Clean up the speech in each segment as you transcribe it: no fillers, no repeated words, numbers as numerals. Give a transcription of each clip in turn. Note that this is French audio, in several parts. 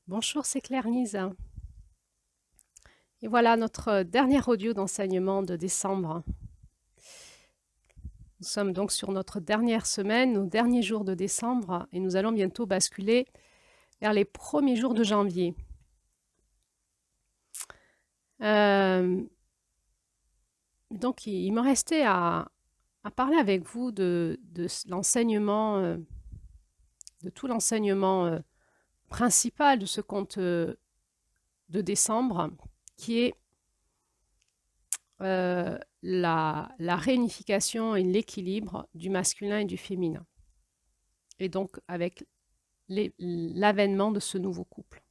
Bonjour, c'est Claire-Lise. Et voilà notre dernier audio d'enseignement de décembre. Nous sommes donc sur notre dernière semaine, nos derniers jours de décembre, et nous allons bientôt basculer vers les premiers jours de janvier. Donc, il me restait à parler avec vous de l'enseignement, de tout l'enseignement principal de ce conte de décembre, qui est la réunification et l'équilibre du masculin et du féminin. Et donc avec l'avènement de ce nouveau couple.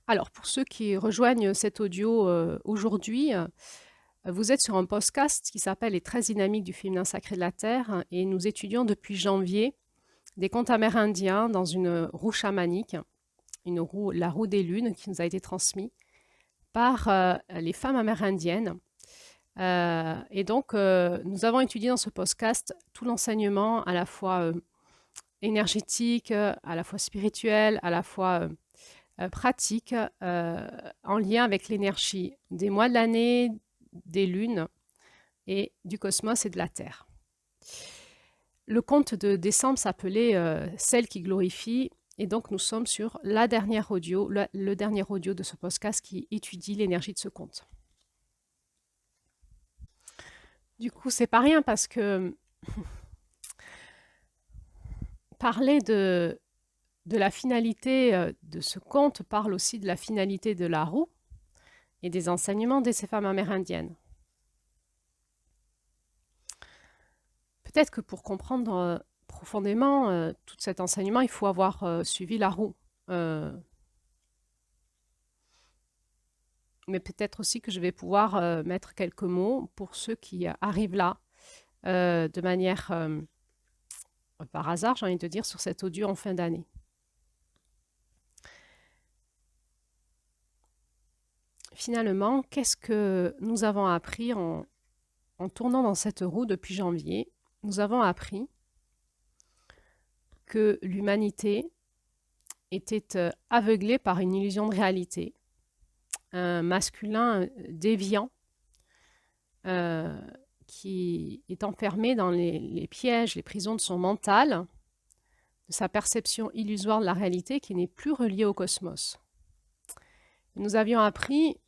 Alors, pour ceux qui rejoignent cet audio aujourd'hui, vous êtes sur un podcast qui s'appelle Les 13 dynamiques du féminin sacré de la Terre et nous étudions depuis janvier des contes amérindiens dans une roue chamanique, la roue des lunes qui nous a été transmise par les femmes amérindiennes. Et donc, nous avons étudié dans ce podcast tout l'enseignement à la fois énergétique, à la fois spirituel, à la fois pratique, en lien avec l'énergie des mois de l'année, des lunes et du cosmos et de la Terre. Le conte de décembre s'appelait Celle qui glorifie, et donc nous sommes sur le dernier audio de ce podcast qui étudie l'énergie de ce conte. Du coup, c'est pas rien parce que parler de la finalité de ce conte parle aussi de la finalité de la roue et des enseignements de ces femmes amérindiennes. Peut-être que pour comprendre profondément tout cet enseignement, il faut avoir suivi la roue. Mais peut-être aussi que je vais pouvoir mettre quelques mots pour ceux qui arrivent là de manière par hasard, j'ai envie de dire, sur cet audio en fin d'année. Finalement, qu'est-ce que nous avons appris en tournant dans cette roue depuis janvier? Nous avons appris que l'humanité était aveuglée par une illusion de réalité, un masculin déviant qui est enfermé dans les pièges, les prisons de son mental, de sa perception illusoire de la réalité qui n'est plus reliée au cosmos. Nous avions appris,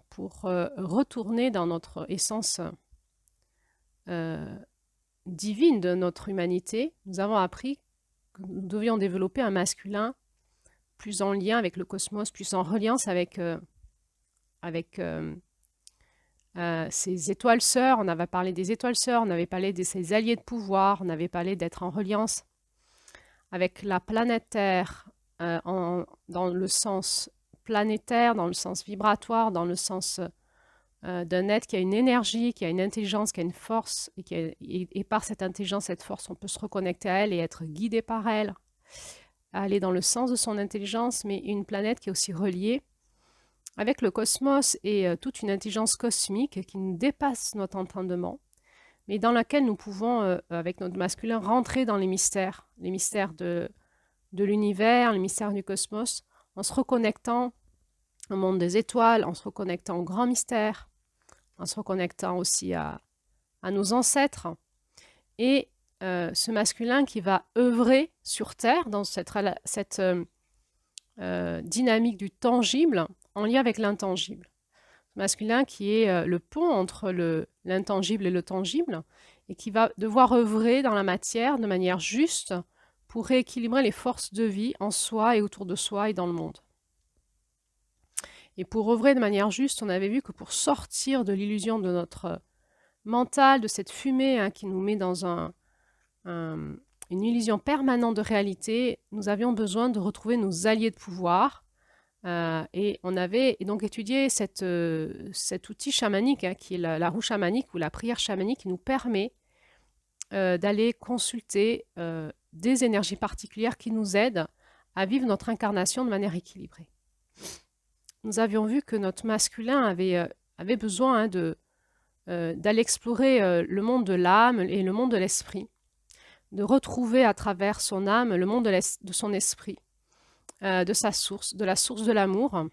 pour retourner dans notre essence divine de notre humanité, nous avons appris que nous devions développer un masculin plus en lien avec le cosmos, plus en reliance avec ces étoiles sœurs. On avait parlé des étoiles sœurs, on avait parlé de ces alliés de pouvoir, on avait parlé d'être en reliance avec la planète Terre dans le sens planétaire, dans le sens vibratoire, dans le sens d'un être qui a une énergie, qui a une intelligence, qui a une force, et par cette intelligence, cette force, on peut se reconnecter à elle et être guidé par elle, aller dans le sens de son intelligence, mais une planète qui est aussi reliée avec le cosmos et toute une intelligence cosmique qui nous dépasse notre entendement, mais dans laquelle nous pouvons, avec notre masculin, rentrer dans les mystères de l'univers, les mystères du cosmos, en se reconnectant au monde des étoiles, en se reconnectant aux grands mystères, en se reconnectant aussi à nos ancêtres. Et ce masculin qui va œuvrer sur Terre dans cette dynamique du tangible en lien avec l'intangible. Ce masculin qui est le pont entre l'intangible et le tangible et qui va devoir œuvrer dans la matière de manière juste pour rééquilibrer les forces de vie en soi et autour de soi et dans le monde. Et pour œuvrer de manière juste, on avait vu que pour sortir de l'illusion de notre mental, de cette fumée qui nous met dans une illusion permanente de réalité, nous avions besoin de retrouver nos alliés de pouvoir. Et on avait donc étudié cet outil chamanique qui est la roue chamanique ou la prière chamanique qui nous permet d'aller consulter des énergies particulières qui nous aident à vivre notre incarnation de manière équilibrée. Nous avions vu que notre masculin avait besoin d'aller explorer le monde de l'âme et le monde de l'esprit de retrouver à travers son âme le monde de son esprit, de sa source, de la source de l'amour.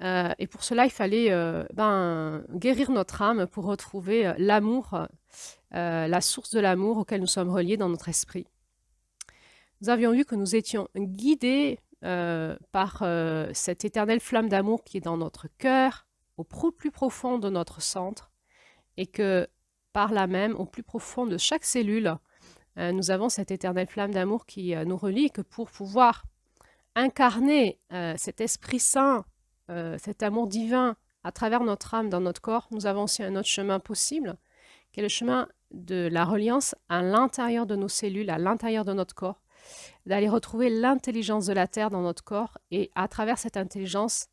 Et pour cela, il fallait guérir notre âme pour retrouver l'amour, la source de l'amour auquel nous sommes reliés dans notre esprit. Nous avions vu que nous étions guidés par cette éternelle flamme d'amour qui est dans notre cœur, au plus profond de notre centre, et que par là même, au plus profond de chaque cellule, nous avons cette éternelle flamme d'amour qui nous relie, et que pour pouvoir incarner cet Esprit Saint, cet amour divin à travers notre âme dans notre corps, nous avons aussi un autre chemin possible, qui est le chemin de la reliance à l'intérieur de nos cellules, à l'intérieur de notre corps, d'aller retrouver l'intelligence de la Terre dans notre corps, et à travers cette intelligence,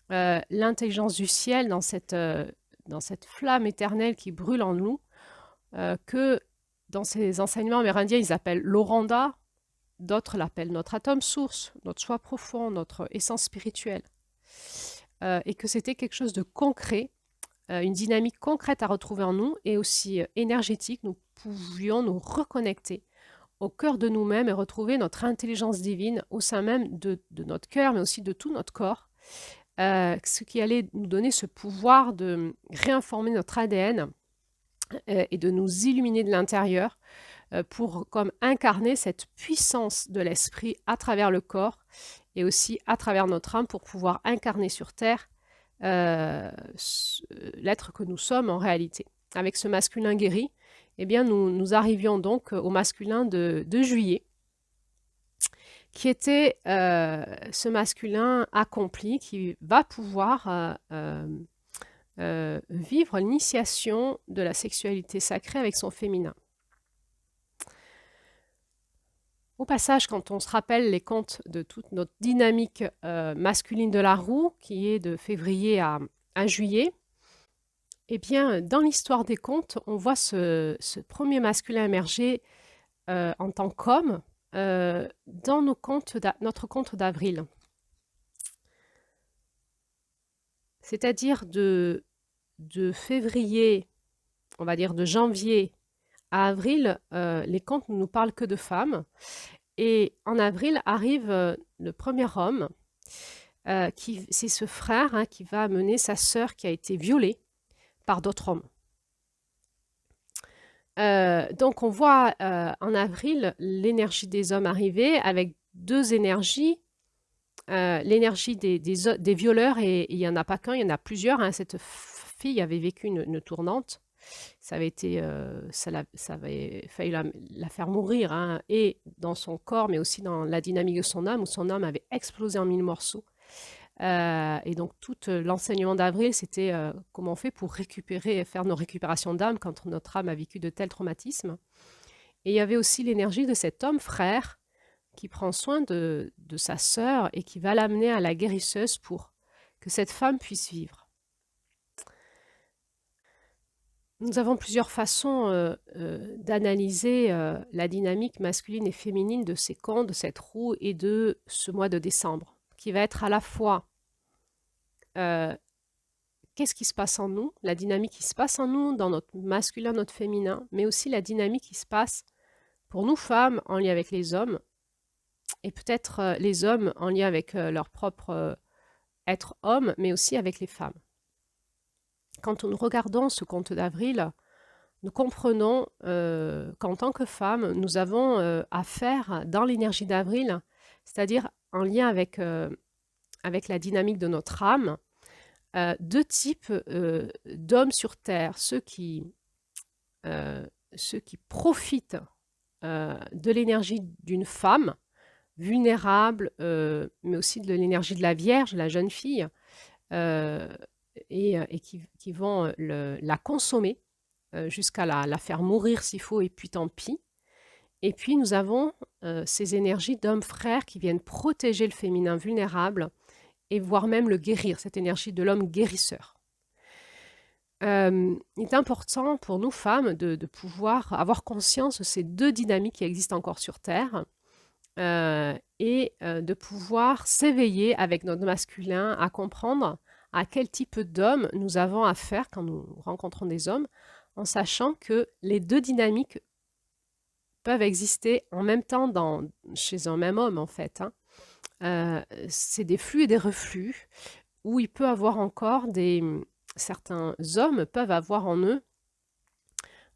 l'intelligence du ciel dans cette flamme éternelle qui brûle en nous, que dans ces enseignements amérindiens, ils appellent l'oranda, d'autres l'appellent notre atome source, notre soi profond, notre essence spirituelle. Et que c'était quelque chose de concret, une dynamique concrète à retrouver en nous, et aussi énergétique. Nous pouvions nous reconnecter au cœur de nous-mêmes et retrouver notre intelligence divine au sein même de notre cœur, mais aussi de tout notre corps, ce qui allait nous donner ce pouvoir de réinformer notre ADN et de nous illuminer de l'intérieur pour comme incarner cette puissance de l'esprit à travers le corps et aussi à travers notre âme pour pouvoir incarner sur Terre l'être que nous sommes en réalité. Avec ce masculin guéri, eh bien, nous arrivions donc au masculin de juillet, qui était ce masculin accompli qui va pouvoir vivre l'initiation de la sexualité sacrée avec son féminin. Au passage, quand on se rappelle les contes de toute notre dynamique masculine de la roue, qui est de février à juillet, eh bien, dans l'histoire des contes, on voit ce premier masculin émerger en tant qu'homme dans notre conte d'avril. C'est-à-dire de février, on va dire de janvier à avril, les contes ne nous parlent que de femmes. Et en avril arrive le premier homme, c'est ce frère qui va amener sa sœur qui a été violée par d'autres hommes. Donc on voit en avril l'énergie des hommes arriver avec deux énergies, l'énergie des violeurs, et il n'y en a pas qu'un, il y en a plusieurs. Cette fille avait vécu une tournante. Ça avait failli la faire mourir, et dans son corps, mais aussi dans la dynamique de son âme, où son âme avait explosé en 1000 morceaux. Et donc, tout l'enseignement d'Avril, c'était comment on fait pour faire nos récupérations d'âme quand notre âme a vécu de tels traumatismes. Et il y avait aussi l'énergie de cet homme frère qui prend soin de sa sœur et qui va l'amener à la guérisseuse pour que cette femme puisse vivre. Nous avons plusieurs façons d'analyser la dynamique masculine et féminine de ces contes, de cette roue et de ce mois de décembre, qui va être à la fois qu'est-ce qui se passe en nous, la dynamique qui se passe en nous, dans notre masculin, notre féminin, mais aussi la dynamique qui se passe pour nous femmes en lien avec les hommes, et peut-être les hommes en lien avec leur propre être homme, mais aussi avec les femmes. Quand nous regardons ce conte d'avril, nous comprenons qu'en tant que femmes, nous avons affaire dans l'énergie d'avril, c'est-à-dire en lien avec la dynamique de notre âme, deux types d'hommes sur Terre, ceux qui profitent de l'énergie d'une femme vulnérable, mais aussi de l'énergie de la Vierge, la jeune fille, et qui vont la consommer jusqu'à la faire mourir s'il faut, et puis tant pis. Et puis nous avons ces énergies d'hommes frères qui viennent protéger le féminin vulnérable et voire même le guérir, cette énergie de l'homme guérisseur. Il est important pour nous femmes de pouvoir avoir conscience de ces deux dynamiques qui existent encore sur Terre, et de pouvoir s'éveiller avec notre masculin à comprendre à quel type d'homme nous avons affaire quand nous rencontrons des hommes, en sachant que les deux dynamiques peuvent exister en même temps chez un même homme, en fait, hein. C'est des flux et des reflux où il peut avoir encore certains hommes peuvent avoir en eux,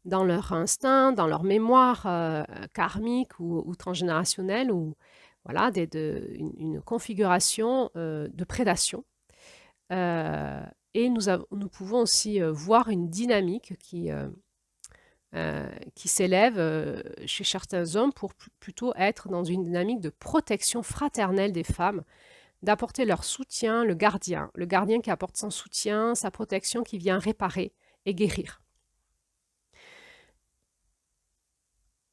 dans leur instinct, dans leur mémoire karmique ou transgénérationnelle, ou voilà, une configuration de prédation. Et nous pouvons aussi voir une dynamique qui s'élève chez certains hommes pour plutôt être dans une dynamique de protection fraternelle des femmes, d'apporter leur soutien, le gardien qui apporte son soutien, sa protection, qui vient réparer et guérir.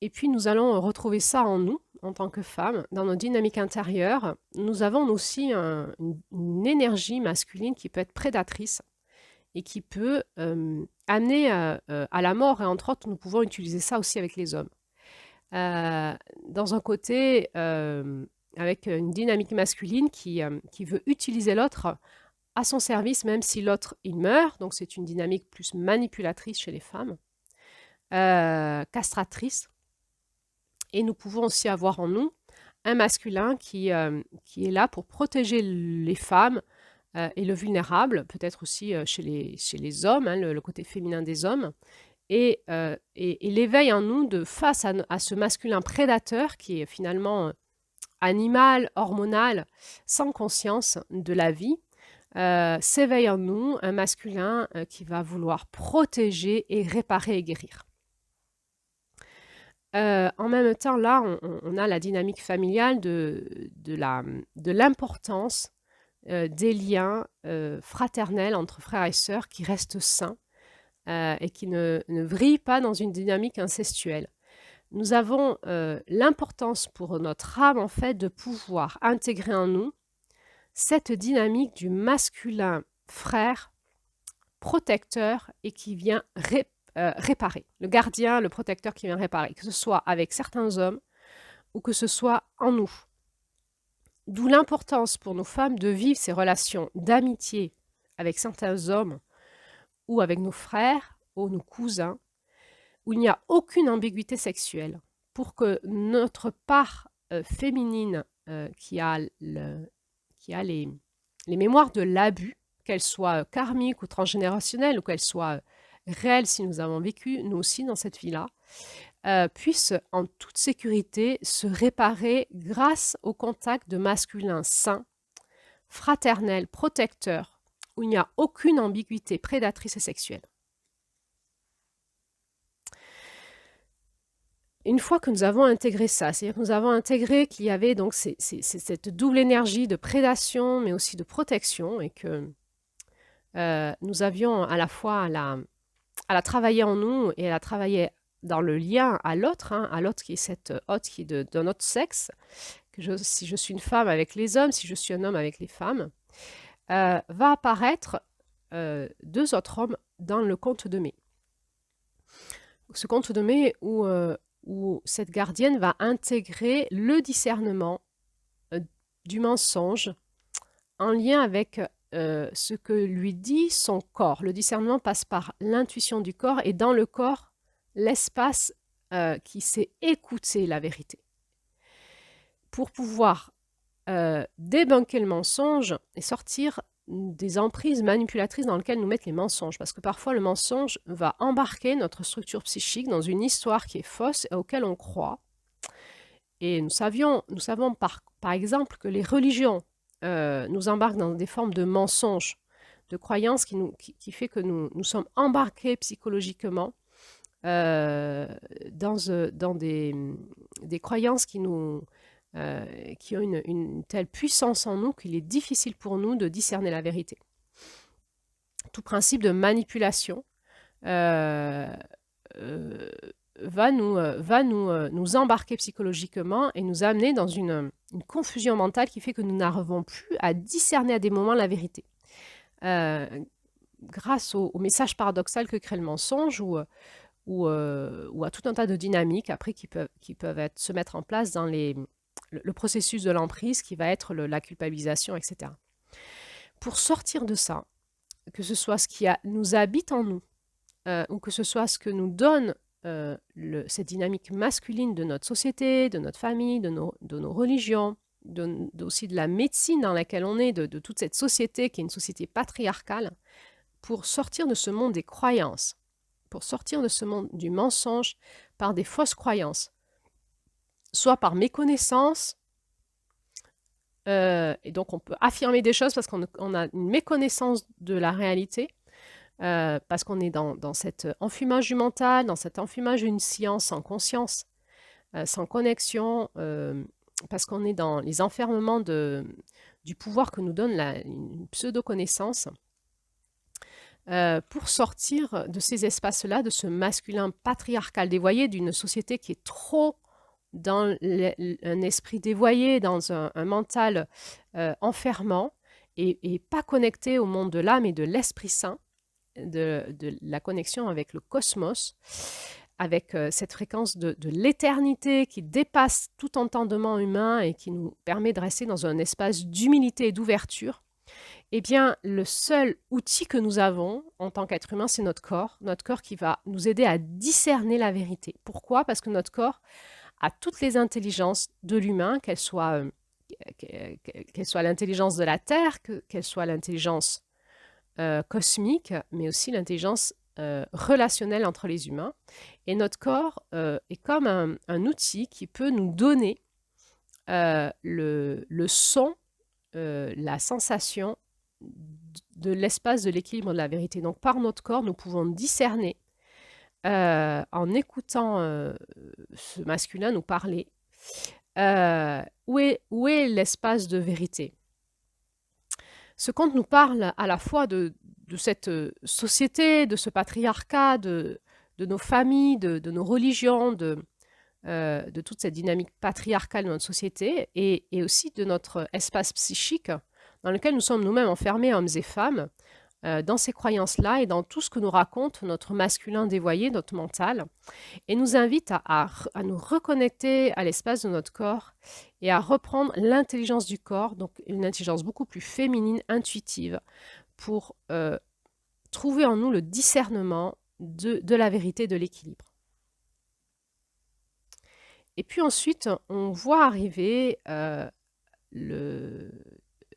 Et puis nous allons retrouver ça en nous, en tant que femmes, dans nos dynamiques intérieures. Nous avons aussi une énergie masculine qui peut être prédatrice et qui peut amener à la mort. Et entre autres, nous pouvons utiliser ça aussi avec les hommes. Dans un côté, avec une dynamique masculine qui veut utiliser l'autre à son service, même si l'autre, il meurt. Donc c'est une dynamique plus manipulatrice chez les femmes, castratrice. Et nous pouvons aussi avoir en nous un masculin qui est là pour protéger les femmes et le vulnérable, peut-être aussi chez les hommes, hein, le côté féminin des hommes, et l'éveil en nous face à ce masculin prédateur qui est finalement animal, hormonal, sans conscience de la vie, s'éveille en nous un masculin qui va vouloir protéger et réparer et guérir. En même temps, là, on a la dynamique familiale de l'importance des liens fraternels entre frères et sœurs qui restent sains et qui ne vrillent pas dans une dynamique incestuelle. Nous avons l'importance pour notre âme, en fait, de pouvoir intégrer en nous cette dynamique du masculin frère protecteur et qui vient réparer. Le gardien, le protecteur qui vient réparer, que ce soit avec certains hommes ou que ce soit en nous. D'où l'importance pour nos femmes de vivre ces relations d'amitié avec certains hommes ou avec nos frères ou nos cousins, où il n'y a aucune ambiguïté sexuelle, pour que notre part féminine qui a les mémoires de l'abus, qu'elles soient karmiques ou transgénérationnelles, ou qu'elles soient réelles si nous avons vécu, nous aussi, dans cette vie-là, puisse en toute sécurité se réparer grâce au contact de masculins sains, fraternels, protecteurs, où il n'y a aucune ambiguïté prédatrice et sexuelle. Une fois que nous avons intégré ça, c'est-à-dire que nous avons intégré qu'il y avait donc cette double énergie de prédation, mais aussi de protection, et que nous avions à la fois à la travailler en nous et à la travailler dans le lien à l'autre, hein, à l'autre qui est cette autre qui est de notre sexe, si je suis une femme avec les hommes, si je suis un homme avec les femmes, va apparaître deux autres hommes dans le conte de Mai. Ce conte de Mai où cette gardienne va intégrer le discernement du mensonge en lien avec ce que lui dit son corps. Le discernement passe par l'intuition du corps et dans le corps, l'espace qui sait écouter la vérité. Pour pouvoir débunker le mensonge et sortir des emprises manipulatrices dans lesquelles nous mettent les mensonges. Parce que parfois, le mensonge va embarquer notre structure psychique dans une histoire qui est fausse et auquel on croit. Et nous savons par exemple que les religions nous embarquent dans des formes de mensonges, de croyances qui fait que nous sommes embarqués psychologiquement dans des croyances qui ont une telle puissance en nous qu'il est difficile pour nous de discerner la vérité. Tout principe de manipulation va nous embarquer psychologiquement et nous amener dans une confusion mentale qui fait que nous n'arrivons plus à discerner à des moments la vérité. Grâce au message paradoxal que crée le mensonge ou à tout un tas de dynamiques après qui peuvent se mettre en place dans le processus de l'emprise qui va être la culpabilisation, etc. Pour sortir de ça, que ce soit ce qui nous habite en nous, ou que ce soit ce que nous donne cette dynamique masculine de notre société, de notre famille, de nos religions, aussi de la médecine dans laquelle on est, de toute cette société qui est une société patriarcale, pour sortir de ce monde des croyances, pour sortir de ce monde du mensonge par des fausses croyances, soit par méconnaissance, et donc on peut affirmer des choses parce qu'on a une méconnaissance de la réalité, parce qu'on est dans cet enfumage du mental, dans cet enfumage d'une science sans conscience, sans connexion, parce qu'on est dans les enfermements du pouvoir que nous donne une pseudo-connaissance, pour sortir de ces espaces-là, de ce masculin patriarcal dévoyé, d'une société qui est trop dans un esprit dévoyé, dans un mental enfermant, et pas connecté au monde de l'âme et de l'Esprit Saint, de la connexion avec le cosmos, avec cette fréquence de l'éternité qui dépasse tout entendement humain et qui nous permet de rester dans un espace d'humilité et d'ouverture. Eh bien, le seul outil que nous avons en tant qu'être humain, c'est notre corps qui va nous aider à discerner la vérité. Pourquoi? Parce que notre corps a toutes les intelligences de l'humain, qu'elle soit l'intelligence de la Terre, qu'elle soit l'intelligence cosmique, mais aussi l'intelligence relationnelle entre les humains. Et notre corps est comme un outil qui peut nous donner le son, la sensation de l'espace de l'équilibre de la vérité. Donc par notre corps, nous pouvons discerner, en écoutant ce masculin nous parler, où est l'espace de vérité. Ce conte nous parle à la fois de cette société, de ce patriarcat, de nos familles, de nos religions, de toute cette dynamique patriarcale de notre société, et aussi de notre espace psychique dans lequel nous sommes nous-mêmes enfermés, hommes et femmes, dans ces croyances-là et dans tout ce que nous raconte notre masculin dévoyé, notre mental, et nous invite à nous reconnecter à l'espace de notre corps et à reprendre l'intelligence du corps, donc une intelligence beaucoup plus féminine, intuitive, pour trouver en nous le discernement de la vérité, de l'équilibre. Et puis ensuite, on voit arriver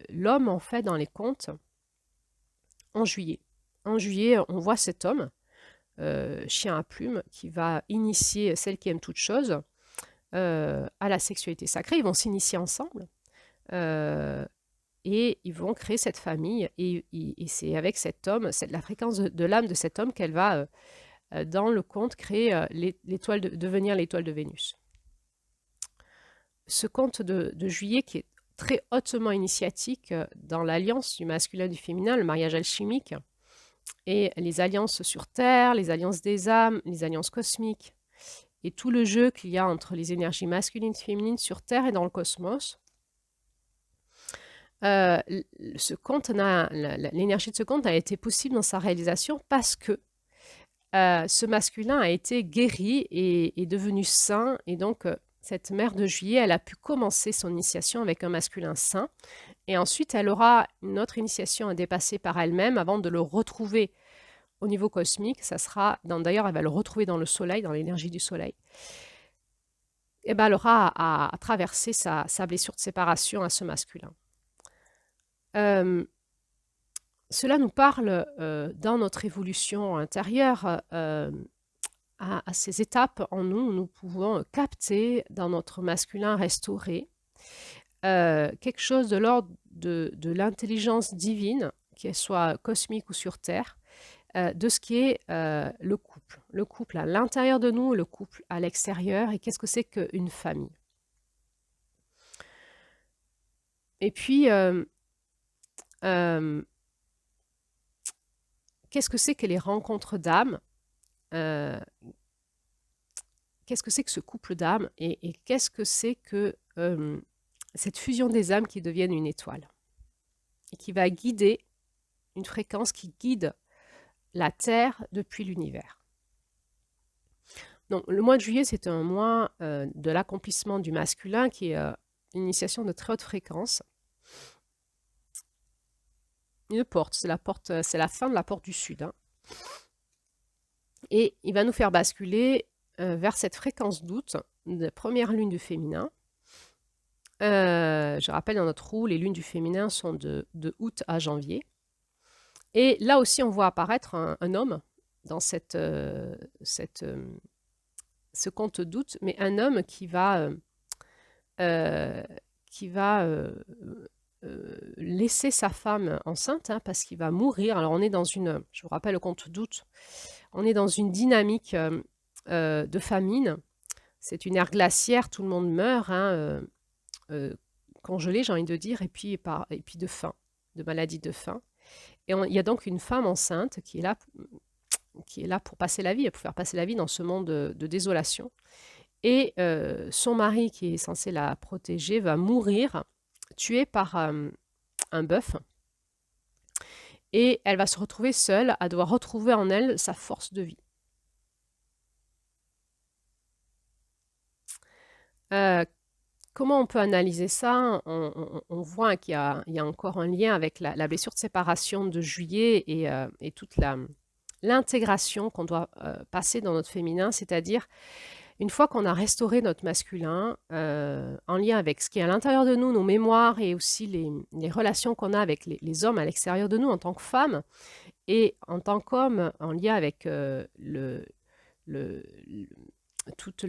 l'homme, en fait, dans les contes, en juillet. En juillet, on voit cet homme, chien à plumes, qui va initier celle qui aime toute chose à la sexualité sacrée. Ils vont s'initier ensemble et ils vont créer cette famille. Et c'est avec cet homme, c'est la fréquence de l'âme de cet homme qu'elle va, dans le conte, créer devenir l'étoile de Vénus. Ce conte de juillet qui est très hautement initiatique dans l'alliance du masculin et du féminin, le mariage alchimique, et les alliances sur Terre, les alliances des âmes, les alliances cosmiques, et tout le jeu qu'il y a entre les énergies masculines et féminines sur Terre et dans le cosmos. L'énergie de ce conte a été possible dans sa réalisation parce que ce masculin a été guéri et est devenu saint, et donc cette mère de juillet, elle a pu commencer son initiation avec un masculin saint, et ensuite elle aura une autre initiation à dépasser par elle-même avant de le retrouver au niveau cosmique. Ça sera, d'ailleurs, elle va le retrouver dans le soleil, dans l'énergie du soleil. Et ben, elle aura à traverser sa blessure de séparation à ce masculin. Cela nous parle dans notre évolution intérieure, à ces étapes en nous où nous pouvons capter dans notre masculin restauré quelque chose de l'ordre de l'intelligence divine, qu'elle soit cosmique ou sur Terre, de ce qui est le couple à l'intérieur de nous, le couple à l'extérieur, et qu'est-ce que c'est qu'une famille. Et puis, qu'est-ce que c'est que les rencontres d'âmes, qu'est-ce que c'est que ce couple d'âmes, et qu'est-ce que c'est que cette fusion des âmes qui deviennent une étoile et qui va guider une fréquence qui guide la Terre depuis l'univers. Donc, le mois de juillet, c'est un mois de l'accomplissement du masculin, qui est une initiation de très haute fréquence. Une porte, c'est la fin de la porte du Sud. Hein. Et il va nous faire basculer vers cette fréquence d'août, de première lune du féminin. Je rappelle, dans notre roue, les lunes du féminin sont de août à janvier. Et là aussi, on voit apparaître un homme dans ce compte d'août, mais un homme qui va laisser sa femme enceinte, hein, parce qu'il va mourir. Alors on est dans je vous rappelle le compte d'août, on est dans une dynamique de famine. C'est une ère glaciaire, tout le monde meurt, hein, congelé, j'ai envie de dire, et puis de faim, de maladie de faim. Et il y a donc une femme enceinte qui est là pour passer la vie, pour faire passer la vie dans ce monde de désolation. Et son mari, qui est censé la protéger, va mourir, tué par un bœuf. Et elle va se retrouver seule, à devoir retrouver en elle sa force de vie. Comment on peut analyser ça? On voit qu'il y a encore un lien avec la blessure de séparation de juillet et toute l'intégration qu'on doit passer dans notre féminin, c'est-à-dire une fois qu'on a restauré notre masculin, en lien avec ce qui est à l'intérieur de nous, nos mémoires et aussi les relations qu'on a avec les hommes à l'extérieur de nous en tant que femmes et en tant qu'hommes en lien avec tout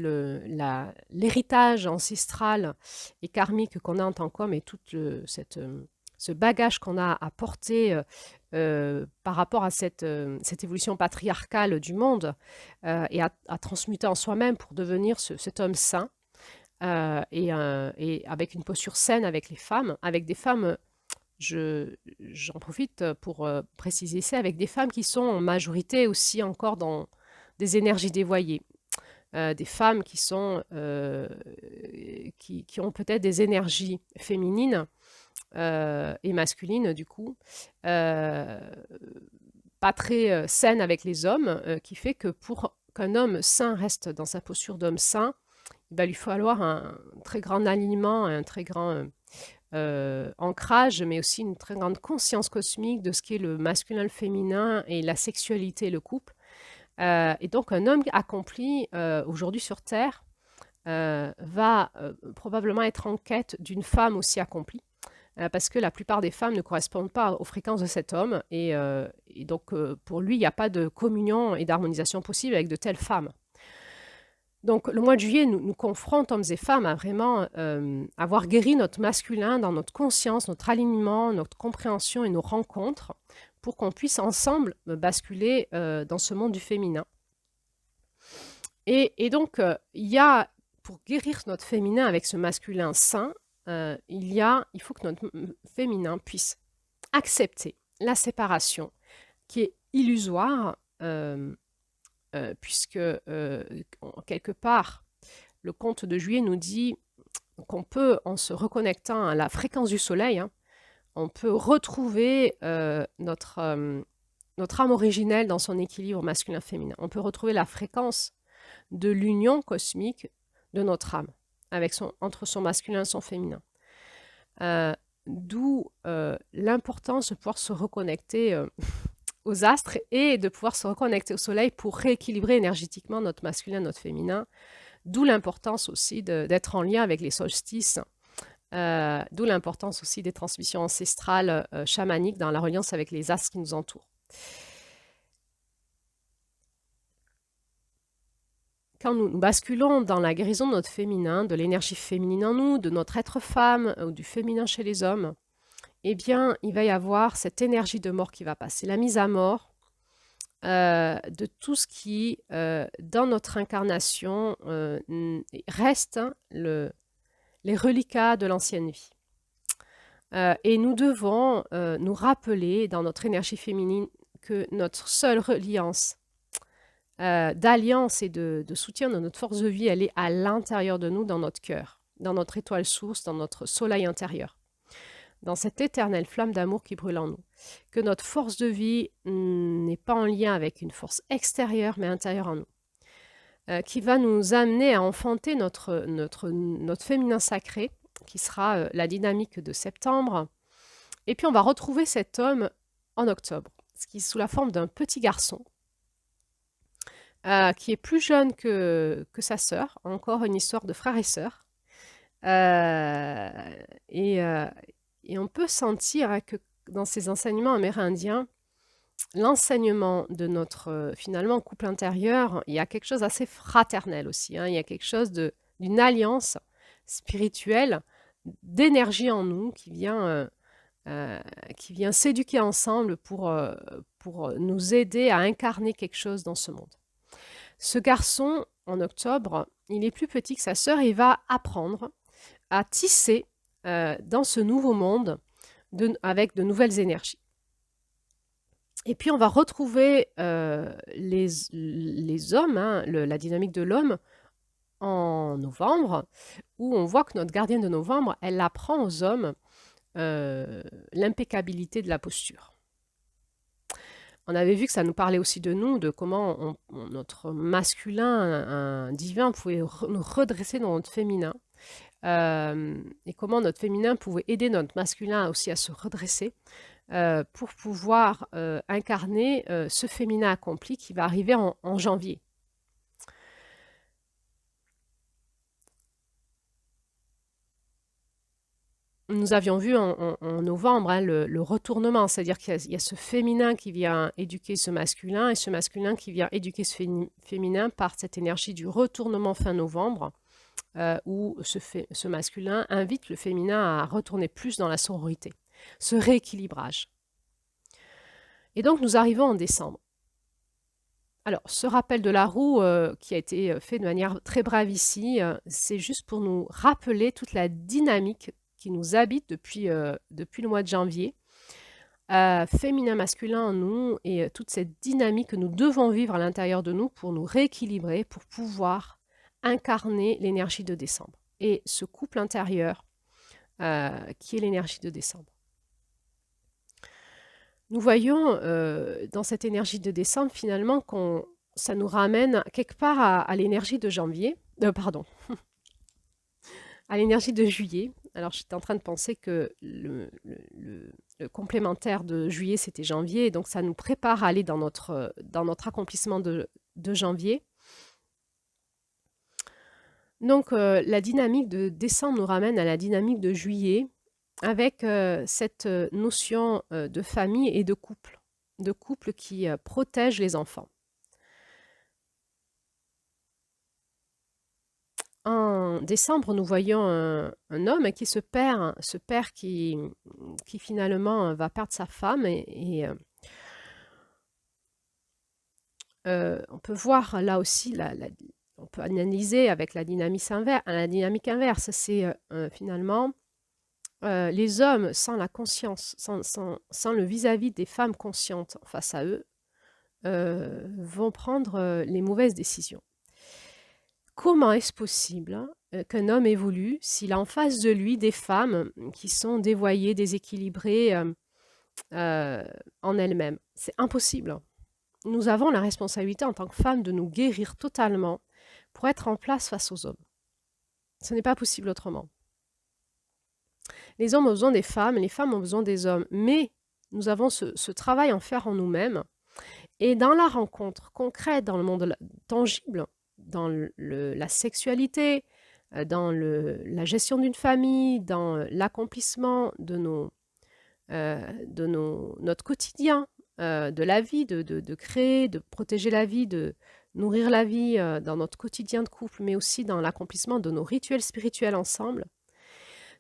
l'héritage ancestral et karmique qu'on a en tant qu'homme et tout ce bagage qu'on a à porter par rapport à cette évolution patriarcale du monde et à transmuter en soi-même pour devenir cet homme sain et avec une posture saine avec les femmes, avec des femmes, j'en profite pour préciser ça, avec des femmes qui sont en majorité aussi encore dans des énergies dévoyées. Des femmes qui ont peut-être des énergies féminines et masculines du coup, pas très saines avec les hommes, qui fait que pour qu'un homme sain reste dans sa posture d'homme sain, il va lui falloir un très grand alignement, un très grand ancrage, mais aussi une très grande conscience cosmique de ce qu'est le masculin, le féminin et la sexualité, le couple. Et donc un homme accompli aujourd'hui sur Terre va probablement être en quête d'une femme aussi accomplie, parce que la plupart des femmes ne correspondent pas aux fréquences de cet homme, et donc pour lui, il n'y a pas de communion et d'harmonisation possible avec de telles femmes. Donc le mois de juillet nous confronte, hommes et femmes, à vraiment avoir guéri notre masculin dans notre conscience, notre alignement, notre compréhension et nos rencontres, pour qu'on puisse ensemble basculer dans ce monde du féminin. Et donc, pour guérir notre féminin avec ce masculin sain, il faut que notre féminin puisse accepter la séparation qui est illusoire, puisque quelque part, le conte de juillet nous dit qu'on peut, en se reconnectant à la fréquence du soleil, hein, on peut retrouver notre âme originelle dans son équilibre masculin-féminin. On peut retrouver la fréquence de l'union cosmique de notre âme entre son masculin et son féminin. D'où l'importance de pouvoir se reconnecter aux astres et de pouvoir se reconnecter au soleil pour rééquilibrer énergétiquement notre masculin, notre féminin. D'où l'importance aussi d'être en lien avec les solstices. D'où l'importance aussi des transmissions ancestrales chamaniques dans la reliance avec les astres qui nous entourent. Quand nous basculons dans la guérison de notre féminin, de l'énergie féminine en nous, de notre être femme ou du féminin chez les hommes, eh bien, il va y avoir cette énergie de mort qui va passer, la mise à mort de tout ce qui, dans notre incarnation, reste les reliquats de l'ancienne vie. Et nous devons nous rappeler dans notre énergie féminine que notre seule reliance d'alliance et de soutien de notre force de vie, elle est à l'intérieur de nous, dans notre cœur, dans notre étoile source, dans notre soleil intérieur, dans cette éternelle flamme d'amour qui brûle en nous. Que notre force de vie n'est pas en lien avec une force extérieure, mais intérieure en nous, qui va nous amener à enfanter notre féminin sacré, qui sera la dynamique de septembre. Et puis on va retrouver cet homme en octobre, ce qui est sous la forme d'un petit garçon, qui est plus jeune que sa sœur, encore une histoire de frères et sœurs. Euh, et, euh, et on peut sentir que dans ces enseignements amérindiens, l'enseignement de notre finalement couple intérieur, il y a quelque chose d'assez fraternel aussi, hein. Il y a quelque chose d'une alliance spirituelle, d'énergie en nous qui vient s'éduquer ensemble pour nous aider à incarner quelque chose dans ce monde. Ce garçon, en octobre, il est plus petit que sa sœur et il va apprendre à tisser dans ce nouveau monde avec de nouvelles énergies. Et puis on va retrouver les hommes, hein, la dynamique de l'homme en novembre, où on voit que notre gardienne de novembre, elle apprend aux hommes l'impeccabilité de la posture. On avait vu que ça nous parlait aussi de nous, de comment notre masculin divin pouvait nous redresser dans notre féminin, et comment notre féminin pouvait aider notre masculin aussi à se redresser pour pouvoir incarner ce féminin accompli qui va arriver en janvier. Nous avions vu en novembre, hein, le retournement, c'est-à-dire qu'il y a ce féminin qui vient éduquer ce masculin et ce masculin qui vient éduquer ce féminin par cette énergie du retournement fin novembre, où ce masculin invite le féminin à retourner plus dans la sororité, ce rééquilibrage. Et donc nous arrivons en décembre. Alors, ce rappel de la roue qui a été fait de manière très brève ici, c'est juste pour nous rappeler toute la dynamique qui nous habite depuis le mois de janvier, féminin-masculin en nous, et toute cette dynamique que nous devons vivre à l'intérieur de nous pour nous rééquilibrer, pour pouvoir incarner l'énergie de décembre. Et ce couple intérieur qui est l'énergie de décembre. Nous voyons dans cette énergie de décembre finalement ça nous ramène quelque part à l'énergie de janvier, pardon, à l'énergie de juillet. Alors j'étais en train de penser que le complémentaire de juillet c'était janvier, et donc ça nous prépare à aller dans notre accomplissement de janvier. Donc la dynamique de décembre nous ramène à la dynamique de juillet, avec cette notion de famille et de couple qui protège les enfants. En décembre, nous voyons un homme qui se perd, ce père qui finalement va perdre sa femme, et on peut voir là aussi, on peut analyser avec la dynamique inverse, c'est finalement les hommes sans la conscience, sans le vis-à-vis des femmes conscientes face à eux, vont prendre les mauvaises décisions. Comment est-ce possible qu'un homme évolue s'il a en face de lui des femmes qui sont dévoyées, déséquilibrées en elles-mêmes? C'est impossible. Nous avons la responsabilité en tant que femmes de nous guérir totalement pour être en place face aux hommes. Ce n'est pas possible autrement. Les hommes ont besoin des femmes, les femmes ont besoin des hommes, mais nous avons ce travail à faire en nous-mêmes. Et dans la rencontre concrète, dans le monde tangible, dans la sexualité, dans la gestion d'une famille, dans l'accomplissement de notre quotidien, de la vie, de créer, de protéger la vie, de nourrir la vie dans notre quotidien de couple, mais aussi dans l'accomplissement de nos rituels spirituels ensemble.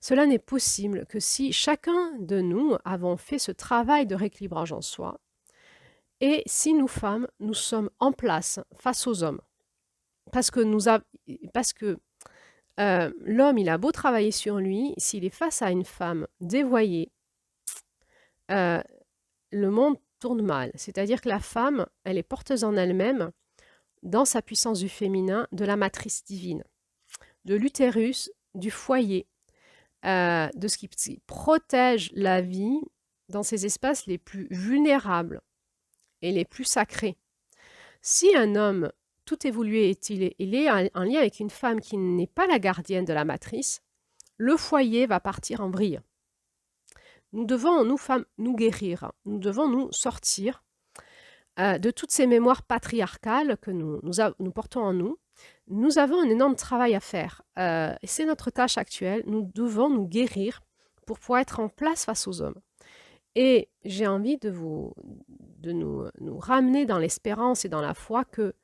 Cela n'est possible que si chacun de nous avons fait ce travail de rééquilibrage en soi, et si nous femmes, nous sommes en place face aux hommes. Parce que l'homme, il a beau travailler sur lui, s'il est face à une femme dévoyée, le monde tourne mal. C'est-à-dire que la femme, elle est porteuse en elle-même, dans sa puissance du féminin, de la matrice divine, de l'utérus, du foyer, de ce qui protège la vie dans ces espaces les plus vulnérables et les plus sacrés. Si un homme tout évolué il est en lien avec une femme qui n'est pas la gardienne de la matrice, le foyer va partir en vrille. Nous devons, nous femmes, nous guérir. Nous devons nous sortir de toutes ces mémoires patriarcales que nous portons en nous, nous avons un énorme travail à faire. Et c'est notre tâche actuelle. Nous devons nous guérir pour pouvoir être en place face aux hommes. Et j'ai envie de nous ramener dans l'espérance et dans la foi que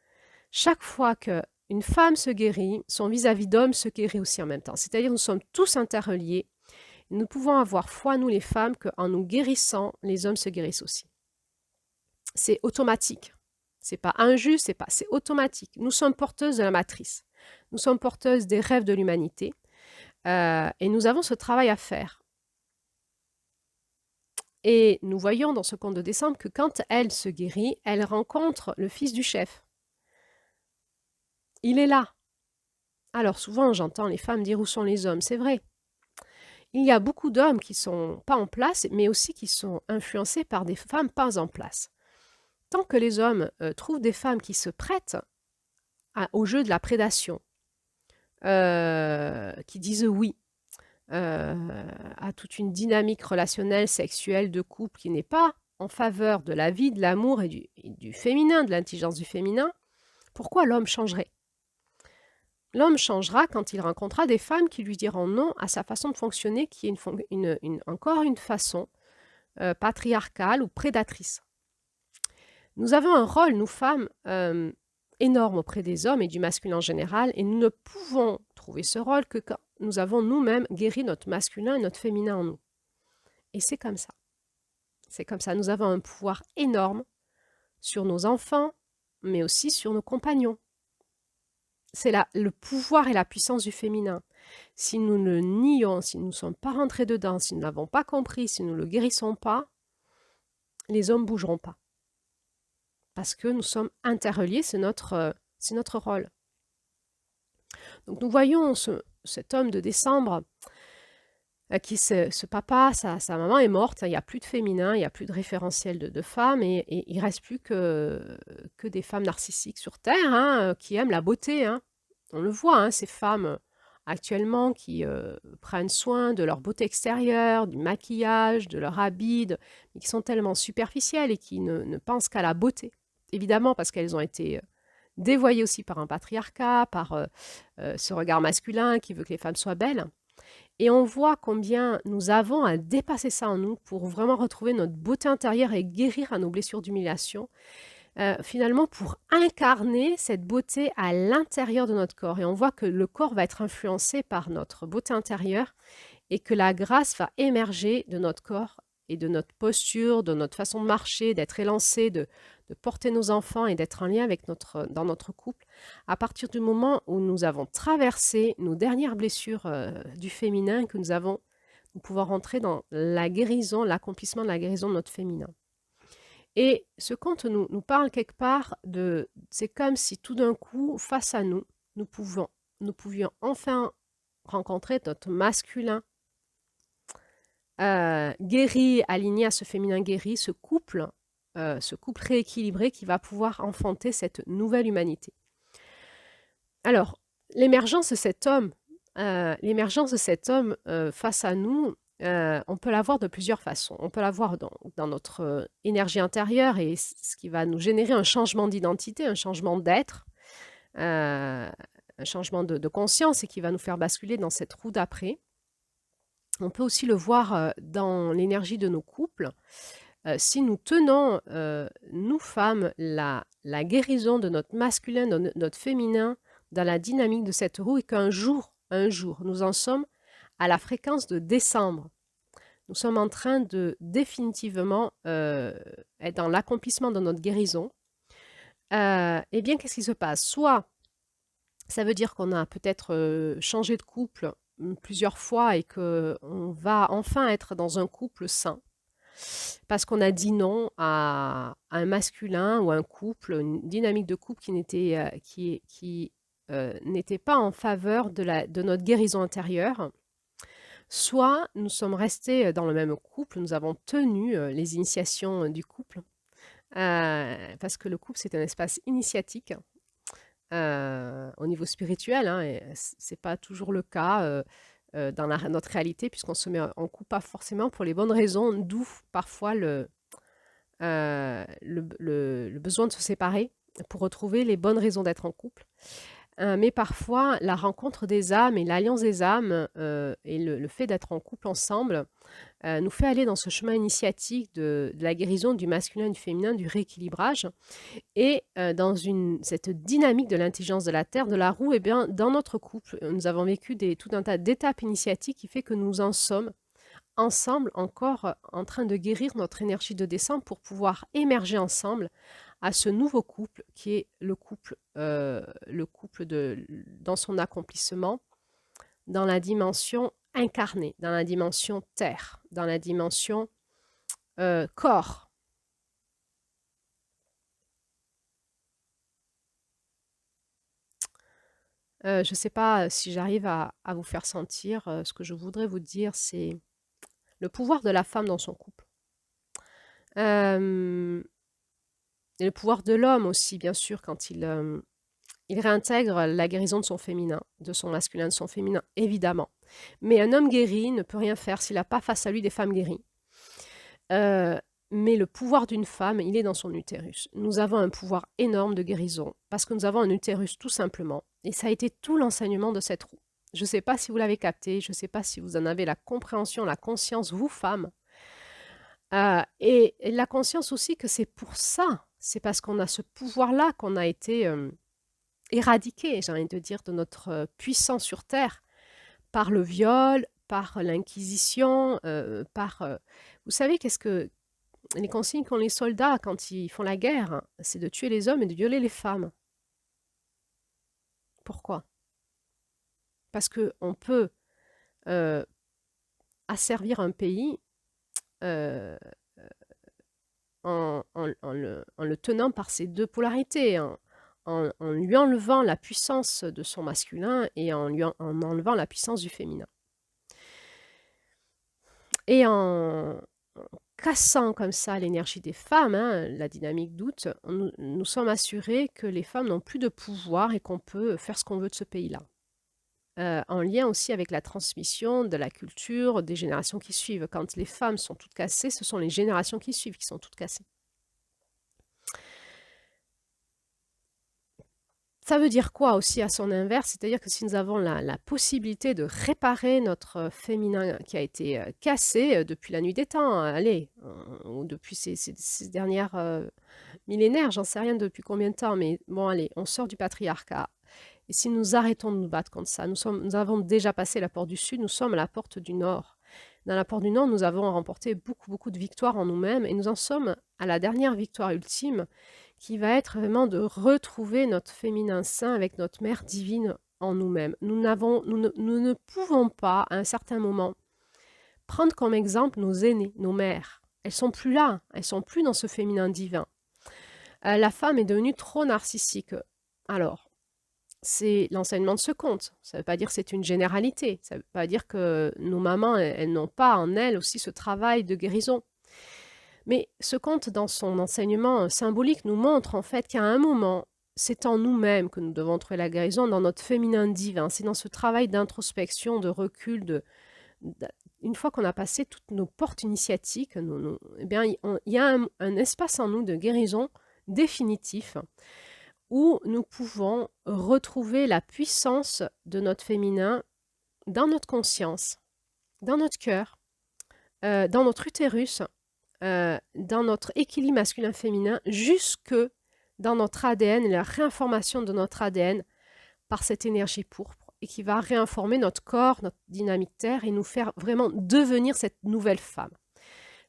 chaque fois qu'une femme se guérit, son vis-à-vis d'homme se guérit aussi en même temps. C'est-à-dire nous sommes tous interreliés. Nous pouvons avoir foi, nous les femmes, qu'en nous guérissant, les hommes se guérissent aussi. C'est automatique. C'est pas injuste, c'est automatique. Nous sommes porteuses de la matrice. Nous sommes porteuses des rêves de l'humanité. Et nous avons ce travail à faire. Et nous voyons dans ce conte de décembre que quand elle se guérit, elle rencontre le fils du chef. Il est là. Alors souvent, j'entends les femmes dire où sont les hommes. C'est vrai. Il y a beaucoup d'hommes qui sont pas en place, mais aussi qui sont influencés par des femmes pas en place. Tant que les hommes trouvent des femmes qui se prêtent au jeu de la prédation, qui disent oui à toute une dynamique relationnelle, sexuelle, de couple qui n'est pas en faveur de la vie, de l'amour et du féminin, de l'intelligence du féminin, pourquoi l'homme changerait? L'homme changera quand il rencontrera des femmes qui lui diront non à sa façon de fonctionner, qui est encore une façon patriarcale ou prédatrice. Nous avons un rôle, nous femmes, énorme auprès des hommes et du masculin en général, et nous ne pouvons trouver ce rôle que quand nous avons nous-mêmes guéri notre masculin et notre féminin en nous. Et c'est comme ça. C'est comme ça. Nous avons un pouvoir énorme sur nos enfants, mais aussi sur nos compagnons. C'est le pouvoir et la puissance du féminin. Si nous le nions, si nous ne sommes pas rentrés dedans, si nous ne l'avons pas compris, si nous ne le guérissons pas, les hommes ne bougeront pas. Parce que nous sommes interreliés, c'est notre rôle. Donc nous voyons cet homme de décembre, ce papa, sa maman est morte, il n'y a plus de féminin, il n'y a plus de référentiel de femmes, et il ne reste plus que des femmes narcissiques sur Terre, hein, qui aiment la beauté. Hein. On le voit, hein, ces femmes actuellement qui prennent soin de leur beauté extérieure, du maquillage, de leur habit, mais qui sont tellement superficielles et qui ne pensent qu'à la beauté. Évidemment, parce qu'elles ont été dévoyées aussi par un patriarcat, par ce regard masculin qui veut que les femmes soient belles. Et on voit combien nous avons à dépasser ça en nous pour vraiment retrouver notre beauté intérieure et guérir à nos blessures d'humiliation, finalement pour incarner cette beauté à l'intérieur de notre corps. Et on voit que le corps va être influencé par notre beauté intérieure et que la grâce va émerger de notre corps et de notre posture, de notre façon de marcher, d'être élancé, de porter nos enfants et d'être en lien avec dans notre couple, à partir du moment où nous avons traversé nos dernières blessures du féminin, que nous pouvons rentrer dans la guérison, l'accomplissement de la guérison de notre féminin. Et ce conte nous parle quelque part c'est comme si tout d'un coup, face à nous, nous pouvions enfin rencontrer notre masculin guéri, aligné à ce féminin guéri, ce couple rééquilibré qui va pouvoir enfanter cette nouvelle humanité. Alors, l'émergence de cet homme face à nous, on peut la voir de plusieurs façons. On peut la voir dans notre énergie intérieure et ce qui va nous générer un changement d'identité, un changement d'être, un changement de conscience et qui va nous faire basculer dans cette roue d'après. On peut aussi le voir dans l'énergie de nos couples. Si nous tenons, nous femmes, la guérison de notre masculin, de notre féminin, dans la dynamique de cette roue, et qu'un jour, nous en sommes à la fréquence de décembre. Nous sommes en train de définitivement être dans l'accomplissement de notre guérison. Eh bien, qu'est-ce qui se passe? Soit ça veut dire qu'on a peut-être changé de couple plusieurs fois et qu'on va enfin être dans un couple sain. Parce qu'on a dit non à un masculin ou un couple, une dynamique de couple qui n'était pas en faveur de notre guérison intérieure. Soit nous sommes restés dans le même couple, nous avons tenu les initiations du couple, parce que le couple, c'est un espace initiatique au niveau spirituel, hein, et ce n'est pas toujours le cas dans notre réalité, puisqu'on se met en couple pas forcément pour les bonnes raisons, d'où parfois le besoin de se séparer pour retrouver les bonnes raisons d'être en couple. Mais parfois, la rencontre des âmes et l'alliance des âmes et le fait d'être en couple ensemble nous fait aller dans ce chemin initiatique de la guérison du masculin et du féminin, du rééquilibrage. Et dans cette dynamique de l'intelligence de la Terre, de la roue, eh bien, dans notre couple, nous avons vécu tout un tas d'étapes initiatiques qui fait que nous en sommes ensemble encore en train de guérir notre énergie de descente pour pouvoir émerger ensemble à ce nouveau couple qui est le couple dans son accomplissement, dans la dimension incarnée, dans la dimension terre, dans la dimension corps. Je ne sais pas si j'arrive à vous faire sentir. Ce que je voudrais vous dire, c'est le pouvoir de la femme dans son couple. Et le pouvoir de l'homme aussi, bien sûr, quand il réintègre la guérison de son féminin, de son masculin, de son féminin, évidemment. Mais un homme guéri ne peut rien faire s'il n'a pas face à lui des femmes guéries. Mais le pouvoir d'une femme, il est dans son utérus. Nous avons un pouvoir énorme de guérison parce que nous avons un utérus tout simplement. Et ça a été tout l'enseignement de cette roue. Je ne sais pas si vous l'avez capté, je ne sais pas si vous en avez la compréhension, la conscience, vous femmes. Et la conscience aussi que c'est pour ça, c'est parce qu'on a ce pouvoir-là qu'on a été éradiqué, j'ai envie de dire, de notre puissance sur Terre par le viol, par l'inquisition, vous savez, qu'est-ce que les consignes qu'ont les soldats quand ils font la guerre, c'est de tuer les hommes et de violer les femmes. Pourquoi? Parce qu'on peut asservir un pays en le tenant par ces deux polarités, en lui enlevant la puissance de son masculin et en enlevant la puissance du féminin. Et en cassant comme ça l'énergie des femmes, la dynamique d'août, nous sommes assurés que les femmes n'ont plus de pouvoir et qu'on peut faire ce qu'on veut de ce pays-là. En lien aussi avec la transmission de la culture des générations qui suivent. Quand les femmes sont toutes cassées, ce sont les générations qui suivent qui sont toutes cassées. Ça veut dire quoi aussi à son inverse? C'est-à-dire que si nous avons la possibilité de réparer notre féminin qui a été cassé depuis la nuit des temps, ou depuis ces dernières millénaires, j'en sais rien depuis combien de temps, mais bon, allez, on sort du patriarcat. Et si nous arrêtons de nous battre contre ça, nous avons déjà passé la porte du Sud, nous sommes à la porte du Nord. Dans la porte du Nord, nous avons remporté beaucoup de victoires en nous-mêmes et nous en sommes à la dernière victoire ultime qui va être vraiment de retrouver notre féminin saint avec notre mère divine en nous-mêmes. Nous ne pouvons pas, à un certain moment, prendre comme exemple nos aînés, nos mères. Elles sont plus là, elles sont plus dans ce féminin divin. La femme est devenue trop narcissique. Alors, c'est l'enseignement de ce conte. Ça ne veut pas dire que c'est une généralité. Ça ne veut pas dire que nos mamans, elles n'ont pas en elles aussi ce travail de guérison. Mais ce conte, dans son enseignement symbolique, nous montre en fait qu'à un moment, c'est en nous-mêmes que nous devons trouver la guérison, dans notre féminin divin. C'est dans ce travail d'introspection, de recul, une fois qu'on a passé toutes nos portes initiatiques, eh bien, il y a un espace en nous de guérison définitif où nous pouvons retrouver la puissance de notre féminin dans notre conscience, dans notre cœur, dans notre utérus, dans notre équilibre masculin-féminin, jusque dans notre ADN et la réinformation de notre ADN par cette énergie pourpre et qui va réinformer notre corps, notre dynamique terre et nous faire vraiment devenir cette nouvelle femme.